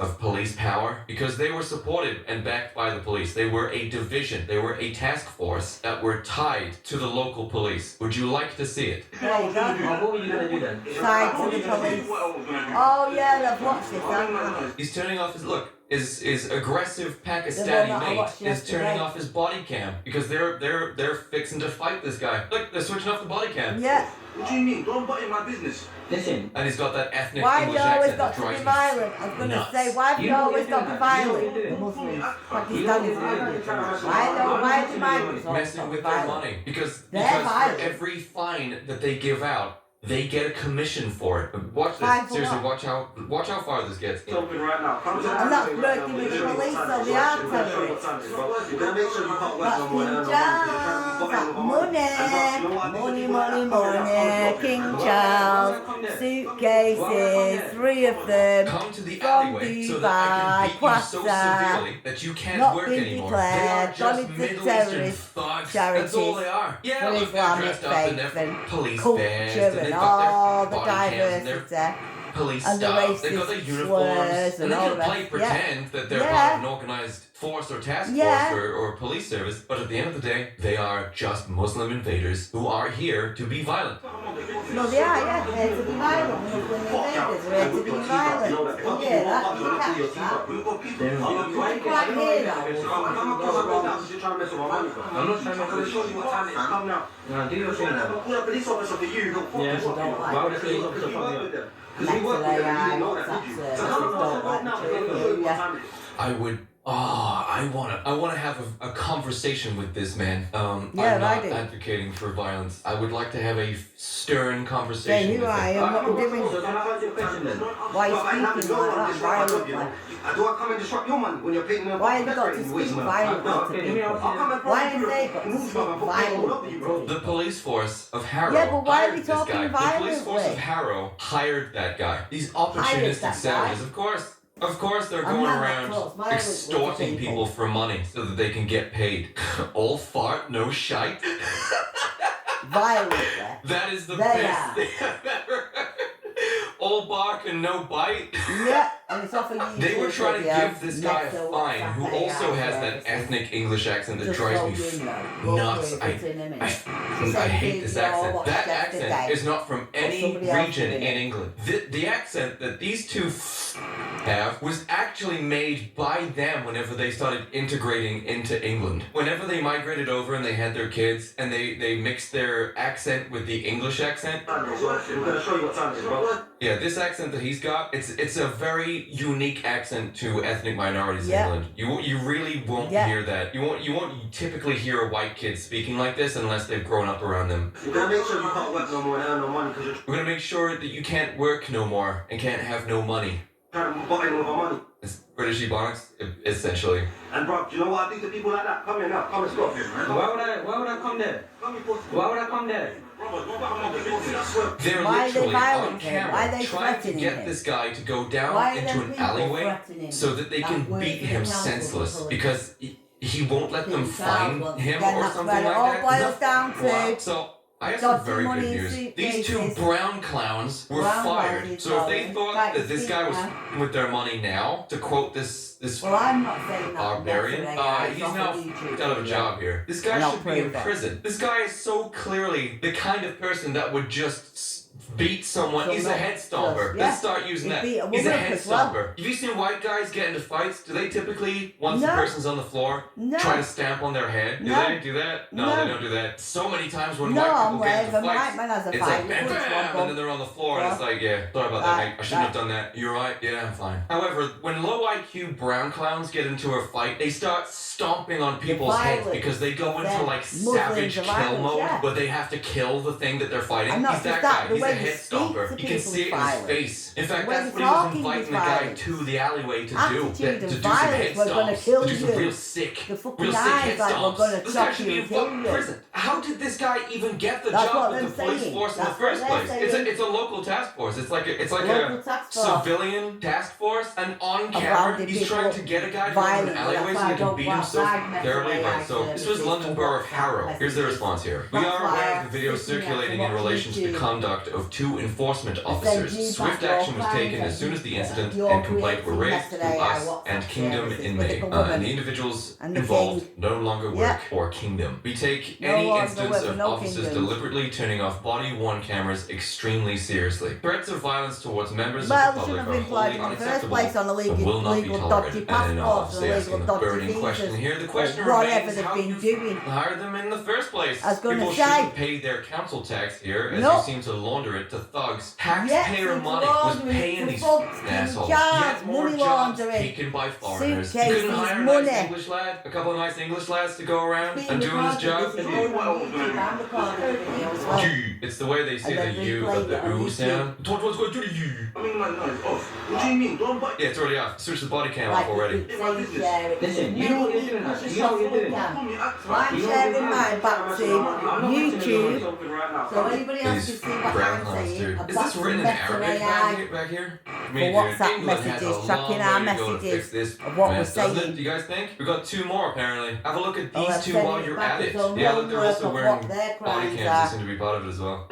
power? Because they were supported and backed by the police. They were a division. They were a task force that were tied to the local police. Would you like to see it? There you go. What were you going to do then? Tied to the police. Oh yeah, I've watched it, haven't I? He's turning off his look. Is aggressive Pakistani mate is turning off his body cam because they're fixing to fight this guy. Look, they're switching off the body cam. Yeah. What do you mean? Don't butt in my business. Listen. And he's got that ethnic Why have English you always accent got that to be drives me violent? I was going to nuts. say, why have you always got to be violent? You The know Muslims, what Pakistanis, and Indians. Why do migrants always Messing got to be with their violent? money because They're for violent. every fine that they give out, they get a commission for it. Watch Fine this. for Seriously, what? watch how far this gets. Something right now. Come to I'm not working with the police or the artillery. You're going to make sure you can't work That's somewhere. King Charles. Money. King Charles. Suitcases, 3 of them. Come to the From alleyway so that I can beat you so Dubai, severely that you can't not work been anymore. declared, They are gone just into Middle terrorist Eastern thugs. charities That's all they are. Yeah, for look, they're Islamic dressed up in their faith and police culture bands, and and they've all got the their body cams and their diversity police and the stuff. They've got their racist uniforms, slurs and they and all can the play rest. pretend that they're Yeah. part of an organized force or task Yeah. force or police service, but at the end of the day, they are just Muslim invaders who are here to be violent. No, they are, yeah. They're here to be violent. Muslim invaders are here to be violent. You hear that? You catch that? You quite hear that? I'm not trying to show you what time it is. Come now. No, do your thing now. Call a police officer for you. Yeah, don't like why would a police officer fuck me up? Meta AI, WhatsApp services don't like the truth, yeah. I wanna have a conversation with this man. Yeah, I'm I not do. advocating for violence. I would like to have a stern Say conversation who with I him. am, what you doing? So can I ask you a question then? Why are you speaking like that violently? Do I come and disrupt your money when you're paying them? Why have you got to speak violently to people? Why have they got to speak violently? The police force of Harrow Yeah, but why are hired we this talking guy. The police force violently? of Harrow hired that guy. These Hired opportunistic that savages, guy? Of course they're I'm going not that around close. Violently to extorting people for money so that they can get paid. All fart, no shite. Violently. That is the They best are. thing I've ever heard. All bark and no bite. Yeah, And it's off a YouTube They were trying to video. give this guy a Metal fine who Cafe also has that services. ethnic English accent that Just drives so me you know. nuts. Look, it's in a minute. I hate this accent. That accent is not from any somebody else region doing in it. England. The accent that these two have was actually made by them whenever they started integrating into England. Whenever they migrated over and they had their kids and they mixed their accent with the English accent. We're gonna show you what time it is, bro. Yeah, this accent that he's got, it's a very unique accent to ethnic minorities Yeah. in England. You really won't Yeah. hear that. You won't typically hear a white kid speaking like this unless they've grown up around them. We're gonna make sure you can't work no more and earn no money because you're We're gonna make sure that you can't work no more and can't have no money. trying to buy in with our money. It's British Ebonics, essentially. And bro, do you know what I do to people like that? Come here now, come and stop. Why would I come there? Why would I come there? They're Why are they literally violent on him? Why are camera they trying to threatening get him? this guy to go down Why are into them an people alleyway threatening so that they can that work beat for the him council senseless police? because he won't let them The find child him then or that's something where like it all that. boils down to. Wow. So I have some dodgy very money good in news. These two suitcases. brown clowns were Brown fired. clowns, So if they darling. thought Right, that this guy was speak f***ing with their money now, to quote this Well, I'm not saying that. barbarian, yesterday, he's off now a YouTube out of a video. job here. This guy And I'll should be in prove it. prison. This guy is so clearly the kind of person that would just beat someone. So He's a not head stomper. just- Let's yeah. start using He that. beat a He's a woman head as well. stomper. Have you seen white guys get into fights? Do they typically, once the No. person's on the floor, No. try to stamp on their head? Do No. they do that? No, No. they don't do that. So many times when No, white I'm people get into where if a fights, white man has a it's fight, like you bam, punch bam, one, and then they're on the floor, and it's like, yeah, sorry about that, mate. I shouldn't have done that. You're right. Yeah, I'm fine. However, when low IQ brown clowns get into a fight, they start stomping on people's heads violent. because they go into They're like Muslims savage are kill violent, mode, yeah. where they have to kill the thing that they're fighting. And not He's just that that, guy. the He's a way head you speak stomper. to You can people see is it in his violent. face. In fact, The way that's you're what he was talking inviting is the guy violent. to the alleyway to do. Attitude To and do some violence, head we're gonna stomps. kill To do some you. real sick, The fucking real sick eyes head like we're stomps. gonna This guy chop should you be in and kill fucking you. prison. How did this guy even get the That's job what with the they're police saying. force in the That's what first they're place? saying. It's a local task force. It's like a Local task force. civilian task force, and on Of camera rounded he's people trying to get a guy to go into violently. an alleyway That's so why he I can don't beat want him so rag terribly. messages Right. So this was for London Borough of WhatsApp Harrow. Here's the messages. response here. We That's are why aware I'm of the video sitting there circulating in watching relation to the YouTube. conduct of two enforcement you officers. Swift back action your was taken plans as soon as the incident you're and complaint were creating raised to yesterday, us WhatsApp and Kingdom services in with May. the government And the individuals and the involved king. no longer work Yeah. for Kingdom. We take No any longer instance work for of no officers kingdoms. deliberately turning off body-worn cameras extremely seriously. Threats of violence towards members Well, of they the shouldn't public have are employed wholly in the first unacceptable place on and will not be illegal tolerated. dodgy And then passports obviously and asking illegal the dodgy burning question visas. here. The question Or whatever remains they've how been you doing. hired them in the first place. I was gonna People say- shouldn't pay their council tax here, as No. you seem to launder it to thugs. Yes, Taxpayer it's money was laundering paying for these fucking assholes. jobs, Yet more money jobs laundering, taken by foreigners. You suitcases, couldn't hire a money. nice English lad, a couple of nice English lads to go around Being and doing this recorded, job. this is going on YouTube, I'm recording the video as well. It's the way they say And the then U replay of the it on oo YouTube. sound. What's going to the U? I mean, like, no, it's off. What do you mean? Don't buy. Yeah, it's already off. Switch the body cam Like off already. you could say share it. Listen, you know what you're doing now. You know what you're doing. So I'm You know sharing what mine you're back to doing. I'm not listening to YouTube. something right now. So anybody else can These see what brown I'm clowns, saying dude. Is about this written in Meta Arabic AI. back here? I For mean, dude, WhatsApp England has messages, a tracking long our way to go to messages fix this of what we're mess, doesn't saying. it? Do you guys think? We've got two more apparently. Have a look at Oh, these I've two sent while it you're back at it. to some Yeah, look, they're homework also of wearing what their body crimes cams. are. They seem to be part of it as well.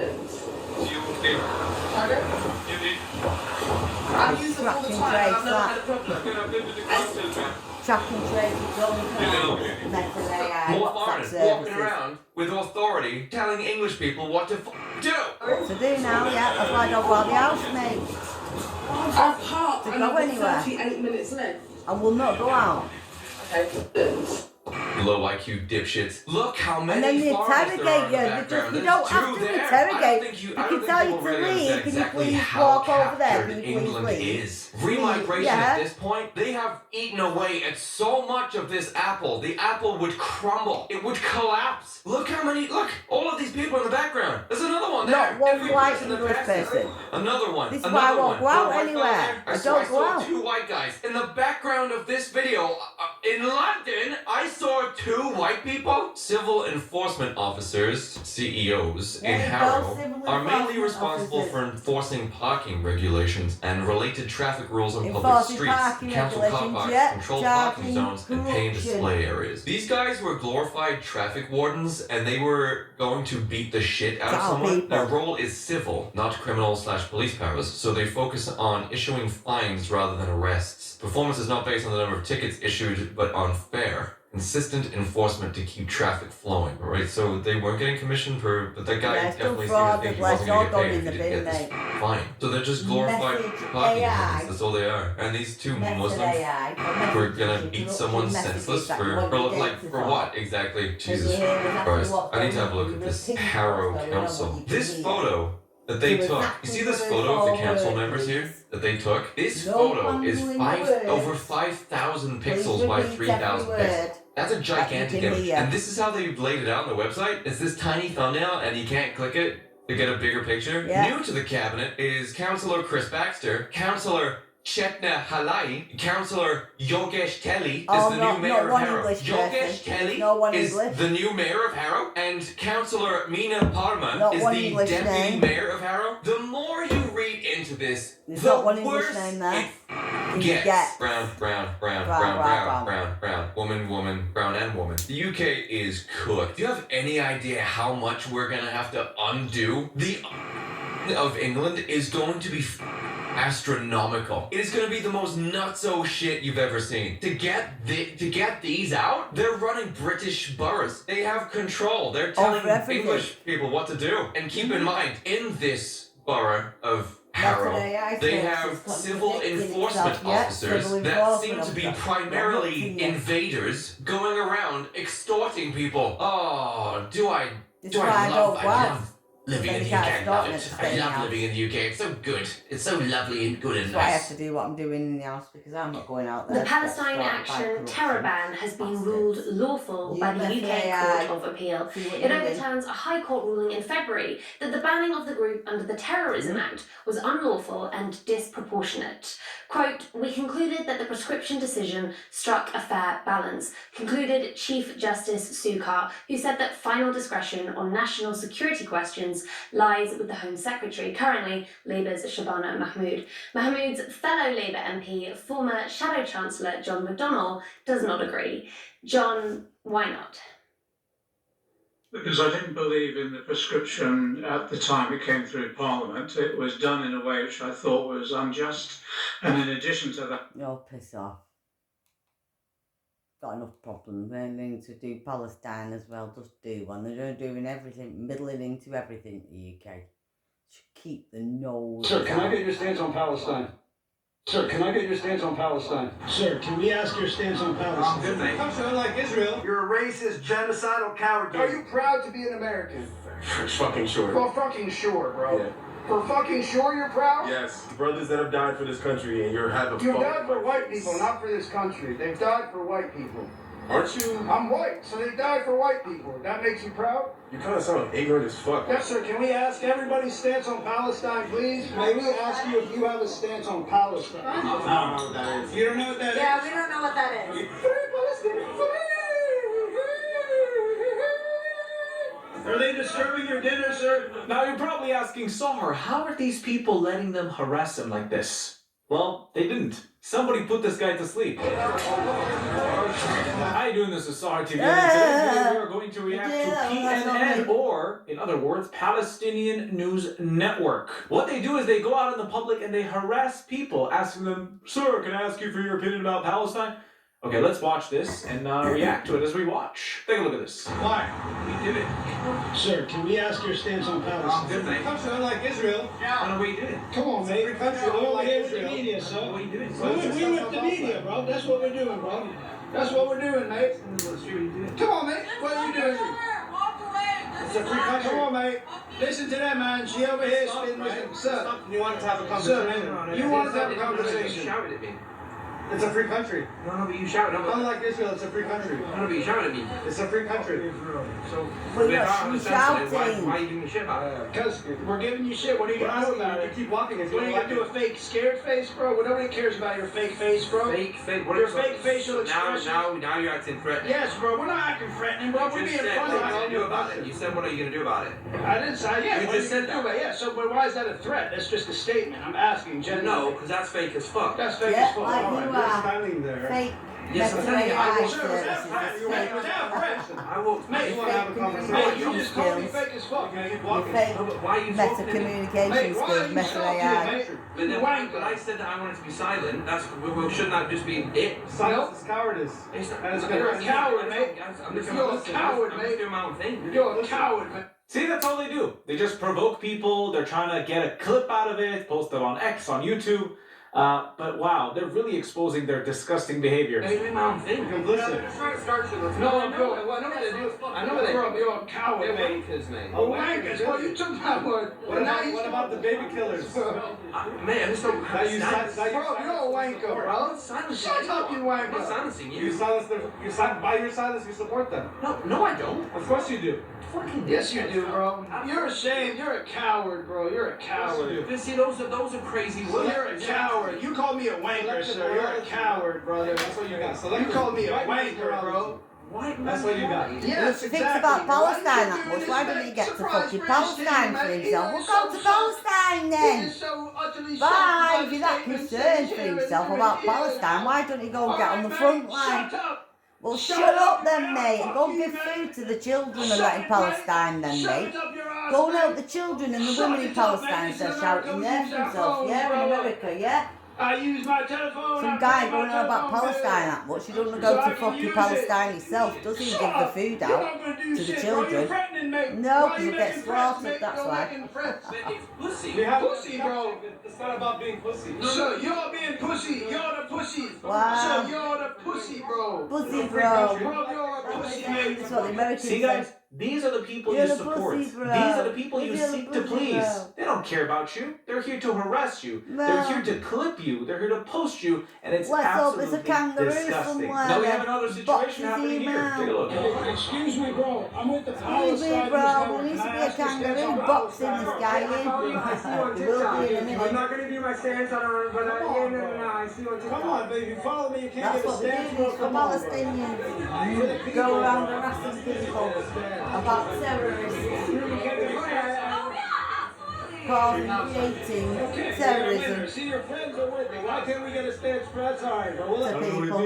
I use them all the time. I've never had a problem. Track and trace is going on Meta AI, More WhatsApp foreigners walking services. around with authority telling English people what to do. What to do now, yeah, that's why I don't go out the house, mate. I've parked To and go I've got anywhere. 38 minutes left. I will not go out. Okay. Low IQ dipshits. Look how many And then they foreigners there are interrogate in you. the You background. you There's don't two have to there. interrogate. I You don't can think tell you people to really leave. understand Can you exactly please how walk over there? captured Can you please England leave? is. Remigration Yeah. at this point, they have eaten away at so much of this apple. The apple would crumble. It would collapse. Look how many. Look, all of these people in the background. There's another one there. Not one Every white person that English passes. person. Another one. This is another why I won't one. go out Got a white anywhere. fella there. I saw don't go out. two white guys. In the background of this video, in London, I saw two white people. Civil enforcement officers, CEOs, There in you go, Harrow civil are mainly enforcement responsible officers. for enforcing parking regulations and related traffic rules on public Enforcing streets, parking council car regulations, parks, yeah, controlled charging parking zones, and paying corruption. display areas. These guys were glorified traffic wardens, and they were going to beat the shit out of Tell someone. people. Their role is civil, not criminal/police powers, so they focus on issuing fines rather than arrests. Performance is not based on the number of tickets issued, but on fair, consistent enforcement to keep traffic flowing. Right? So they weren't getting commission for, but that guy Yeah, still definitely seemed to fraud, think he let's wasn't going to all get go paid in if he the didn't get bin, this mate. fine. So they're just glorified Message parking AI. attendants. That's all they are. And these two Method Muslims AI. who are gonna beat someone senseless for what exactly? Jesus Christ. I need to have a look at this Harrow Council. This photo that they took. You see this photo of the council members here that they took? This photo is over 5,000 pixels by 3,000 pixels. That's a gigantic image. And this is how they've laid it out on the website. It's this tiny thumbnail and you can't click it to get a bigger picture. Yeah. New to the cabinet is Councillor Chris Baxter, Councillor Chetna Halai, Councillor Yogesh Kelly is the new mayor of Harrow. Yogesh Kelly is the new mayor of Harrow, and Councillor Meena Parma is the deputy mayor of Harrow. The more you read into this, the worse it gets. Brown, woman, brown and woman. The UK is cooked. Do you have any idea how much we're gonna have to undo? The of England is going to be astronomical. It is going to be the most nutso shit you've ever seen. To get these out, they're running British boroughs. They have control. They're telling English people what to do. And keep in mind, in this borough of Harrow, they have civil enforcement officers that seem to be primarily invaders going around extorting people. Oh, I love living in the UK. I love it. I love living in the UK. It's so good. It's so lovely and good and That's why I have nice. to do what I'm doing in the house because I'm not going out there. The Palestine Action terror ban has been ruled lawful by the UK Court of Appeal. It overturns a High Court ruling in February that the banning of the group under the Terrorism Act was unlawful and disproportionate. Quote, "We concluded that the prescription decision struck a fair balance," concluded Chief Justice Sukar, who said that final discretion on national security questions lies with the Home Secretary, currently Labour's Shabana Mahmood. Mahmood's fellow Labour MP, former Shadow Chancellor John McDonnell, does not agree. John, why not? Because I didn't believe in the prescription at the time it came through Parliament. It was done in a way which I thought was unjust. And in addition to that... You're piss off. Got enough problems. They need to do Palestine as well. Just do one. They're doing everything, middling into everything in the UK. Should keep the nose. Sir, can I get your stance on Palestine? Sir, can I get your stance on Palestine? Sir, can we ask your stance on Palestine? Country unlike Israel. You're a racist, genocidal coward. Are you proud to be an American? For fucking sure. For fucking sure, bro. Yeah. For fucking sure you're proud? Yes. Brothers that have died for this country and you're having You've died for white people, not for this country. They've died for white people. Aren't you? I'm white, so they died for white people. That makes you proud? You kind of sound ignorant as fuck. Yes, sir. Can we ask everybody's stance on Palestine, please? May we ask you if you have a stance on Palestine? I don't know what that is. You don't know what that is? Yeah, we don't know what that is. Are they disturbing your dinner, sir? Now you're probably asking, Sahar, how are these people letting them harass him like this? Well, they didn't. Somebody put this guy to sleep. How you doing? This is Sahar TV. Today we are going to react to PNN, or, in other words, Palestinian News Network. What they do is they go out in the public and they harass people, asking them, "Sir, can I ask you for your opinion about Palestine?" Okay, let's watch this and react to it as we watch. Take a look at this. Why? We did it. Sir, can we ask your stance on Palestine? Country unlike Israel. Yeah. We did it. Come on, mate. Country We're unlike here with Israel. the media, sir. We did it. We with the media, bro. That's what we're doing, bro. That's what we're doing, mate. Come on, mate. What are you doing? It's a free country. Come on, mate. Listen to that, man. She over here spinning with sir. You wanted to have a conversation. You wanted to have a conversation. You shouted at me. It's a free country. No, but you shouted. Unlike Israel, it's a free country. No, but you shouted at me. It's a free country. So, Well, we're yeah, not she's understanding why shouting. are you giving me shit about it? Because we're giving you shit. What are you going to do about it? You keep walking. What are you going to do? A fake scared face, bro? Well, nobody cares about your fake face, bro. Fake. What Your fake facial now, expression. now you're acting threatening. Yes, bro. We're not acting threatening, bro. We're You being just said, funny. what are you going to do about it? You said, what are you going to do about it? I didn't say, yeah. You what just are said gonna do that. about it? Yeah, so but why is that a threat? That's just a statement. I'm asking No, genuinely. because that's fake as fuck. That's fake Yeah, as fuck. like All you right, are. we're standing there. Fake Yes, I'm telling you, I will. Sir, that's right. You're right. Damn French. I will. Mate, You want to have a Mate, conversation? you just called me fake as fuck, man. Your No, but why are you meta talking? communication Mate, why are skills, you meta talking, AI. mate? But then but I said that I wanted to be silent. That's shouldn't that just be it? Silence is cowardice. It's not, That is You're a correct. coward, mate. I'm just You're a listening. coward, I'm mate. just doing my own thing. You're a coward, man. See, that's all they do. They just provoke people. They're trying to get a clip out of it, post it on X, on YouTube. But wow, they're really exposing their disgusting behavior. I'm doing my own thing. Listen. No, bro, I know what they do. I know what they do. You're a coward, mate. mate. Oh, wankers. Well, you took that word. What about the baby killers? Mate, I just don't Now you understand. si- Bro, you're a wanker, bro. Shut up, you I'm not wanker. silencing You you. silence by your silence, you support them. No, I don't. Of course you do. Fucking Yes, you do, bro. You're ashamed. You're a coward, bro. You're a coward. But see, those are crazy words. You're a coward. You called me a wanker, sir. You're a coward, brother. That's what you got. You called me a wanker, bro. Why? That's what you got. Yes, He thinks about Palestine that much. Why doesn't he get to fucking Palestine for himself? We'll go to Palestine then. Bye. If you're that concerned for himself about Palestine, why don't he go and get on the front line? Well, shut up then, mate, and go and give food to the children and let in Palestine then, mate. Go and help the children and the women in Palestine, so shouting there for themselves, yeah, in America, yeah? I use my telephone. Some guy going on about Palestine that much, he doesn't go to fucking Palestine himself, does he? Give the food out to the children. No, because he'll get slaughtered, that's why. Pussy. Pussy, bro. It's not about being pussy. So you're being pussy. You're the pussy. Wow. So you're the pussy, bro. Pussy, bro. Bro, you're a pussy, mate. That's what the Americans See, say. guys, these are the people You're you the support. pussy, bro. These are the people you You're the seek to pussy, please. bro. They don't care about you. They're here to harass you. No. They're here to clip you. They're here to post you, and it's Let's hope absolutely there's a kangaroo disgusting. somewhere Now we that have another situation boxes happening him here. out. Take a look. Excuse me, bro. I'm with the Excuse me, bro, there needs to be a kangaroo boxing this guy in. There will be in a minute. not going to give my stance on it, but I see what you're Come on, baby, you follow me, you can't That's get a what they stance, do bro. for Come on, bro. Palestinians. Go around harassing people about terrorists. Creating terrorism See, your friends are with me. Why can't we get a stance for that? Sorry, bro. to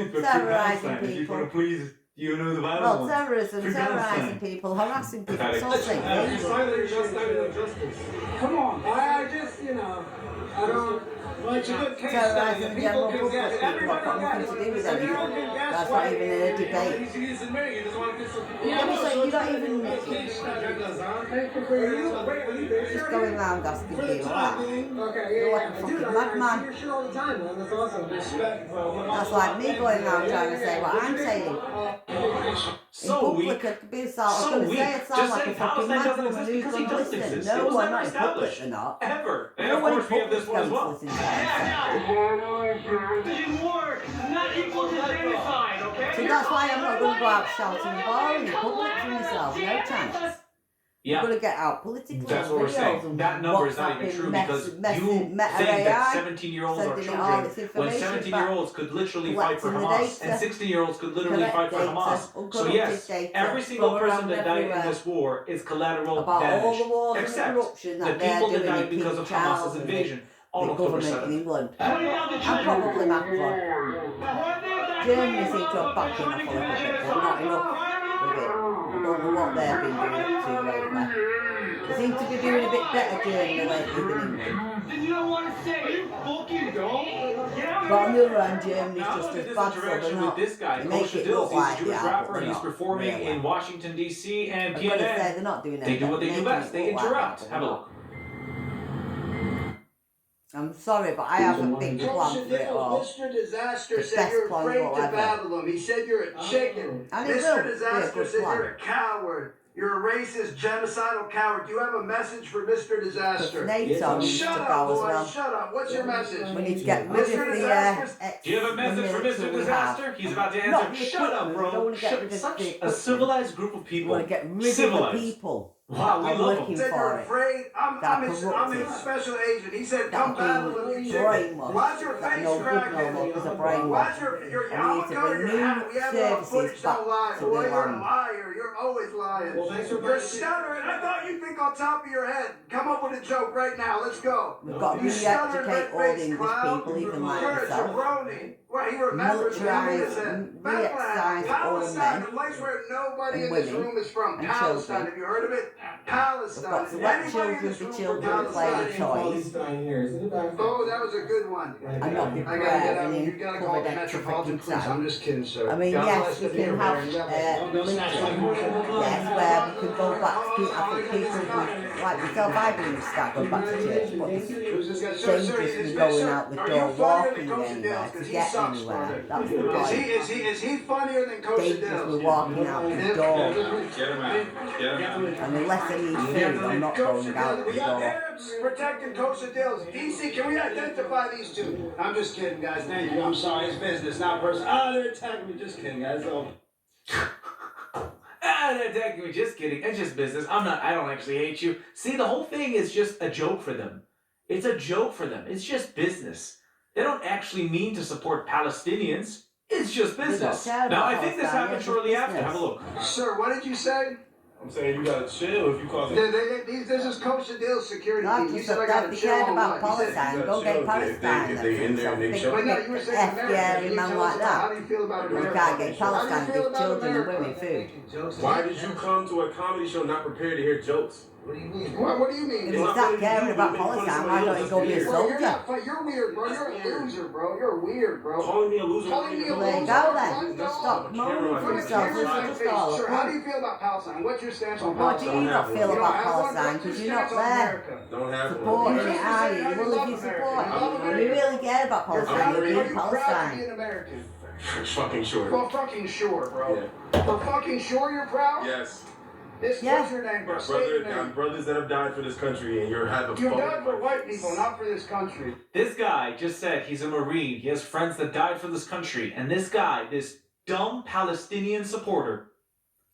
people, terrorising people. Please, you know the Well, terrorism, terrorising people, harassing people, it's all the same thing. Silent injustice. Come on. I just, I don't. Well, it's a good case Terrorising study. the general People public, can get it's got nothing to do with anything. That's not even in a debate. He's admitting he doesn't want to get some. Yeah, but so you don't even just going around asking people that. Okay, You're like a fucking madman. Your shit all the time, man. That's awesome. Respect, bro. That's like me going around trying to say what I'm saying. In So public, weak. I could be I was So going to weak. say it sounds Just like a saying fucking Palestine mad doesn't woman exist who's because he going to doesn't listen. exist. No, It was we're never not in public, established. they're not. Ever. And No of one in course we have this public one as comes to well. listen to that. Didn't work. Not equal to genocide, okay? So that's why I'm not going to go out shouting and bawling in public for myself. No chance. Yeah. You're going to get out politically. That's what we're saying. That number is not even true because you think that 17-year-olds are children when 17-year-olds could literally fight for Hamas and 16-year-olds could literally fight for Hamas. So yes, every single person that died in this war is collateral damage, except the people that died because of Hamas's invasion. All of them are government in set. England. And probably Macron. Germany seem to have backed him up a little bit, but not enough with it. I don't know what they've been doing up to lately. They seem to be doing a bit better Germany lately than England. Then you don't want to say you fucking don't. But on the other hand, Germany's Now just look at as this bad, so interaction they're with not. this guy, They make Kosha it Dills. look He's a like Jewish they are, rapper but and they're he's not. performing Really. in Washington D.C. and I'm going to say PNN. they're not doing They do what they do best. They interrupt. Have a look. I'm sorry, but I have a big plan for it all. Mr. Disaster The said best you're plan afraid to whatever. battle him. He said you're a chicken. And it will Mr. be a Disaster good said plan. you're a coward. You're a racist, genocidal coward. Do you have a message for Mr. Disaster? NATO needs to Shut go up, as boy. well. Shut up. What's your message? We need to get rid of Mr. the Disaster. Do you have a message for Mr. Disaster? He's about to Not answer. the Shut up, equipment, we don't bro. want to get rid of Such the a equipment. civilized group of We people. want to get rid of the Civilized. people. Wow, we I'm love looking him. Said for you're it. afraid. I'm his corrupted. special agent. He said, That come battle with me. brainwashed. Watch your That face no good crack. no more because of Watch brainwash. your And I'm we gonna need to cover your bring hat. new We have it on footage. services back Don't lie. to Boy, the you're a land. liar. You're always lying. Well, thanks for You're stuttering. I thought you'd think on top of your head. Come up with a joke right now. Let's go. We've got to You stuttering re-educate all the red-faced English clown. people, even like You're a yourself. jabroni. Well, he remembers me. I'm Militarise, innocent. re-excise all Palestine, men a place where nobody and in this women room is from. and Palestine, children. have you heard of it? We've Palestine. got to Is let anybody in children this be room children from and play Palestine? with toys Oh, that was a good one. and not be I gotta get out. brave You and gotta call covered the extra Metropolitan freaking Police. time. I'm just kidding, sir. I mean, God yes, bless we the can people, have man. yes, where we can go back to I think people who, like myself, I believe start going back to church, but it's Who's this guy? dangerous me going out the door, walking anywhere to get anywhere. That's the point. Is he funnier than Coach Dangerous me Adele? walking out the door. Get him out. Get him out. And unless I need food, I'm not going out the We got door. Arabs protecting Coach Adele's. DC, can we identify these two? I'm just kidding, guys. Thank you. I'm sorry. It's business, not personal. Oh, they're attacking me. Just kidding, guys. Oh. They're attacking me. Just kidding. It's just business. I don't actually hate you. See, the whole thing is just a joke for them. It's a joke for them. It's just business. They don't actually mean to support Palestinians. It's just business. care Now, about I think this Palestine, happened it's shortly just after. business. Have a look. Sir, what did you say? I'm saying you gotta chill if you call it. This is Coach Adele's security Not team. You just said I that gotta they chill cared on about what? You said- Palestine. Go get Palestine. if they in there and they show- But no, you were saying America. FDR Can you man tell like us about how that. do you feel about You America? can't get How do Palestine, you feel give about children and America? women food. Why did you come to a comedy show not prepared to hear jokes? What do you mean? What do you mean? If you start caring about Palestine, why don't you go be a Bro, you're soldier? not fun. You're weird, bro. You're a loser, bro. You're weird, bro. Calling me a loser. Calling me a Well, there you loser. go then. Stop moaning for yourself. Listen to Scarlet. Sir, how do you feel about Palestine? What's your stance on What do Palestine? you not feel You about don't have one? Palestine? What's Because your you're not stance on there America? Don't have supporting one. it, are you? Well, if you support it, you really care about Palestine, you'll be Are in you proud to be Palestine. an American? Fucking sure. Well, fucking sure, bro. For fucking sure you're proud? Yes. What's your name, bro? My State your brother, name. brothers that have died for this country, and you're having You fun. died for white people, not for this country. This guy just said he's a Marine. He has friends that died for this country. And this guy, this dumb Palestinian supporter,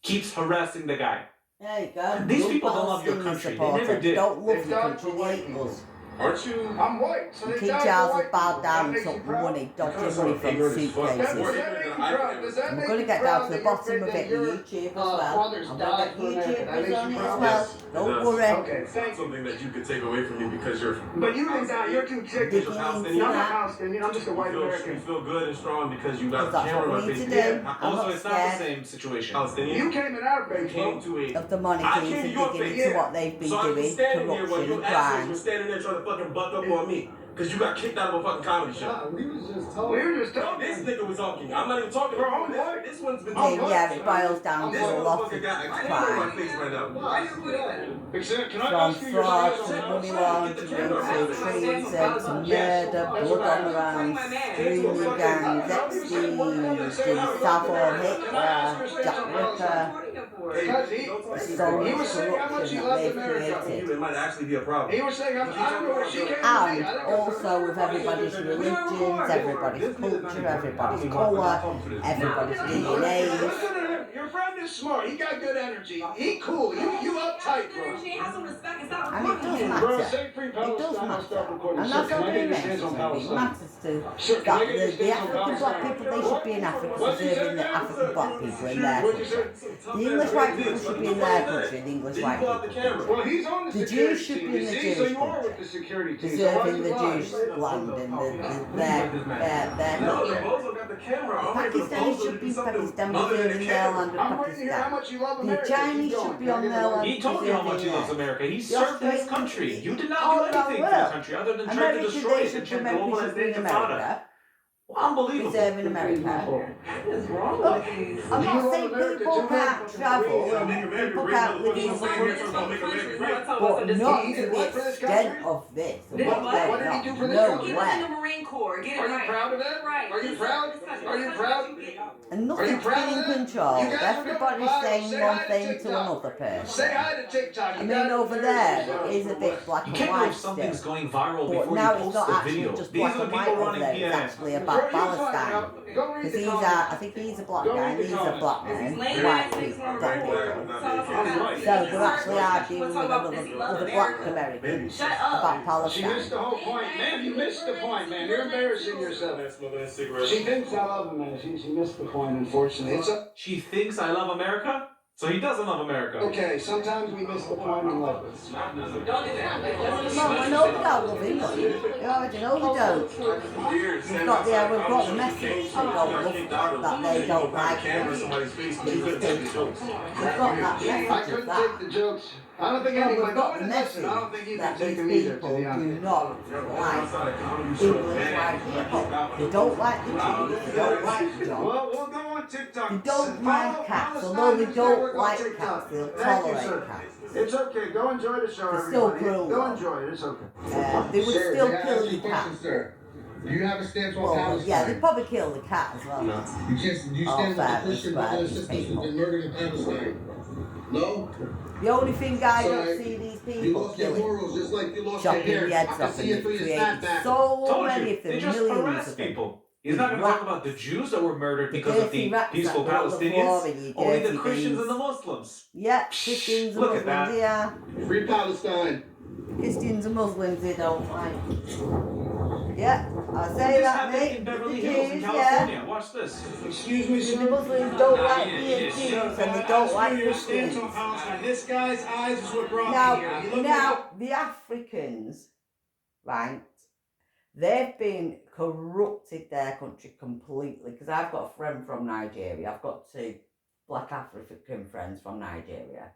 keeps harassing the guy. There you go. These Good people don't love your Palestinian country. They never supporters. did. Don't love They've your died country, for they white hate people. us. Aren't you? I'm white, so they King died Charles for has white bowed people. down That and makes you took proud? money, dodged Because money of from ignorance is fucking suitcases. Does that make you proud? Does that I'm make going to you get proud down to the that bottom your- of it that in your, YouTube as well. brothers I'm died going to for get America? That YouTubers makes on you it as proud? well. Yes, it Don't does. worry. Okay, It's thank not you. something that you could take away from me because you're. But you think that you're too chicken. Digging I'm into not that. Palestinian. I'm just a white You American. feel good and strong because you got a That's camera what on we my need face. to do. I'm Also, not it's not the scared same situation. Palestinian. You came in our You face, came bro. to a. of the money I teams came to and your digging face. into what they've been So I'm doing, standing here while corruption you and assholes were crime. standing there trying to fucking buck up on me. Because you got kicked out of a fucking comedy show. We were just talking. This nigga was talking. I'm not even talking Bro, about I'm this. white. This one's been Yeah, talking. yeah, it boils down This to a lot of motherfucker got a camera on my crime. face right now. Why you do that? Can I From ask you your fraud stance to on money Palestine? laundering to treason to murder, blood on the round, streaming gangs, Epstein, to Savile Hitler, Jack Ripper. Because he was saying how much he loved America. It might actually be a problem. He was saying, I don't know where she came to me. I And don't know. also with everybody's religions, everybody's culture, everybody's colour, everybody's DNA. Listen to him. Your friend is smart. He got good energy. He cool. You uptight, bro. And it does Bro, matter. say free It does Palestine. I'll stop matter. recording. And Sir, that's can not I get being your stance on racist. It Palestine? matters to Sir, can I that get your the stance on African black Palestine? people, they should be in Africa What'd you say, serving the man? African black people in their What'd you country. say? The English white people should be in their country, the English white people. Well, he's on the The security Jews should team, be in you the see, so Jewish you are country. with the security team. So Preserving why'd the you lie? Jewish land and their No, the country. bozo got the camera. I'm waiting for the Pakistani bozo should to be do something Pakistan other than preserving the their camera. land of I'm waiting to hear how Pakistan. much you love The America. Chinese Keep should going. be on their land He told you how much he loves preserving America. He Just served his like country. You did all not do around anything the for the world. country other than try to America, destroy they it should and check America global should be in intifada. America. Unbelievable. Preserving America. What is wrong Look, with these? I'm not saying people can't travel and people can't live in other countries, but not to the extent of this. What did he do for this No country? He was in way. the Marine Corps. Get it Are you right. proud of that? Right. Are you proud? Are you proud? And Are you nothing's proud been of that? controlled. You guys are Everybody's viral. saying Say one hi to thing to TikTok. another person. Say hi to TikTok. I You mean, got over it. there, it is a bit black You and can't know if white something's still. going viral But before now you it's post not the actually video. just These black are the and white people over running there. It's PNN. actually We're about about Bro, you're talking Palestine. about- go read Because the he's comments. I think he's a black Go guy read and the he's a comments. black If he's man. laying White at 6 people, on the black floor, people. I'm right. So they're Her actually question arguing was with talking about, does he love other black America? Americans Shut up. about She Palestine. missed the whole point. Man, you missed the point, man. You're embarrassing yourself. She thinks I love him, man. She missed the point, unfortunately. It's a, She thinks I love America, so he doesn't love America. okay, sometimes we miss the point in life. No, I know they don't love England. You already know they don't. We've got the message they don't love, that they don't like these people. We've got that I message couldn't of take that. the jokes. I don't think No, anybody. we've got the Listen, message I don't think you that can take these them either, to people be do honest. not like English white people. They don't like the Jews, they don't like John. Well, we'll go on TikTok. They don't mind Follow cats, Palestine although they News don't Network on like TikTok. cats, they'll Thank you, tolerate sir. cats. It's okay. Go enjoy the show, They're still everybody. cruel, Go though. enjoy it. It's okay. They would Sir, still may I kill ask the you a question, cat. sir? Do you have a stance on Well, Palestine? yeah, they'd probably kill the cat as well. You can't. You Oh, stand with the fair, Christian fair, brothers and sisters who've people. been murdered in Palestine. No. The only thing I Sorry. don't see these You people lost your killing, morals just like you lost your chopping hair. the I heads can off, see and it they've through your created snapback. so Told many you, of them, they just millions harass of them. people. He's not going to talk about the Jews that were murdered because of Dirty the rats peaceful that roll the floor Palestinians, in you only the dirty Christians beans. and the Muslims. Yeah, Christians and Look at Muslims, that. yeah. Free Palestine. Christians and Muslims they don't like. Yeah, I This say that, happened mate. in Beverly The Hills in Jews, California. yeah. Watch this. Excuse me, The sir. Muslims don't like being Jews and they don't like your stance on Christians. Palestine. This guy's eyes is what brought me here. You look Now, the Africans, right, they've been corrupted their country completely. Because I've got a friend from Nigeria. I've got 2 black African friends from Nigeria.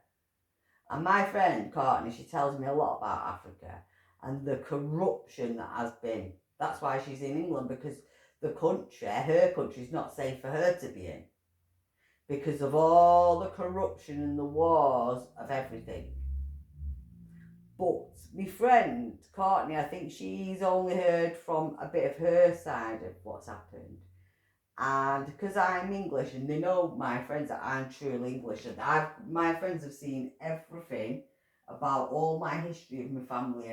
And my friend, Courtney, she tells me a lot about Africa and the corruption that has been. That's why she's in England, because the country, her country, is not safe for her to be in. Because of all the corruption and the wars of everything. But my friend, Courtney, I think she's only heard from a bit of her side of what's happened. And because I'm English and they know my friends that I'm truly English, and my friends have seen everything about all my history of my family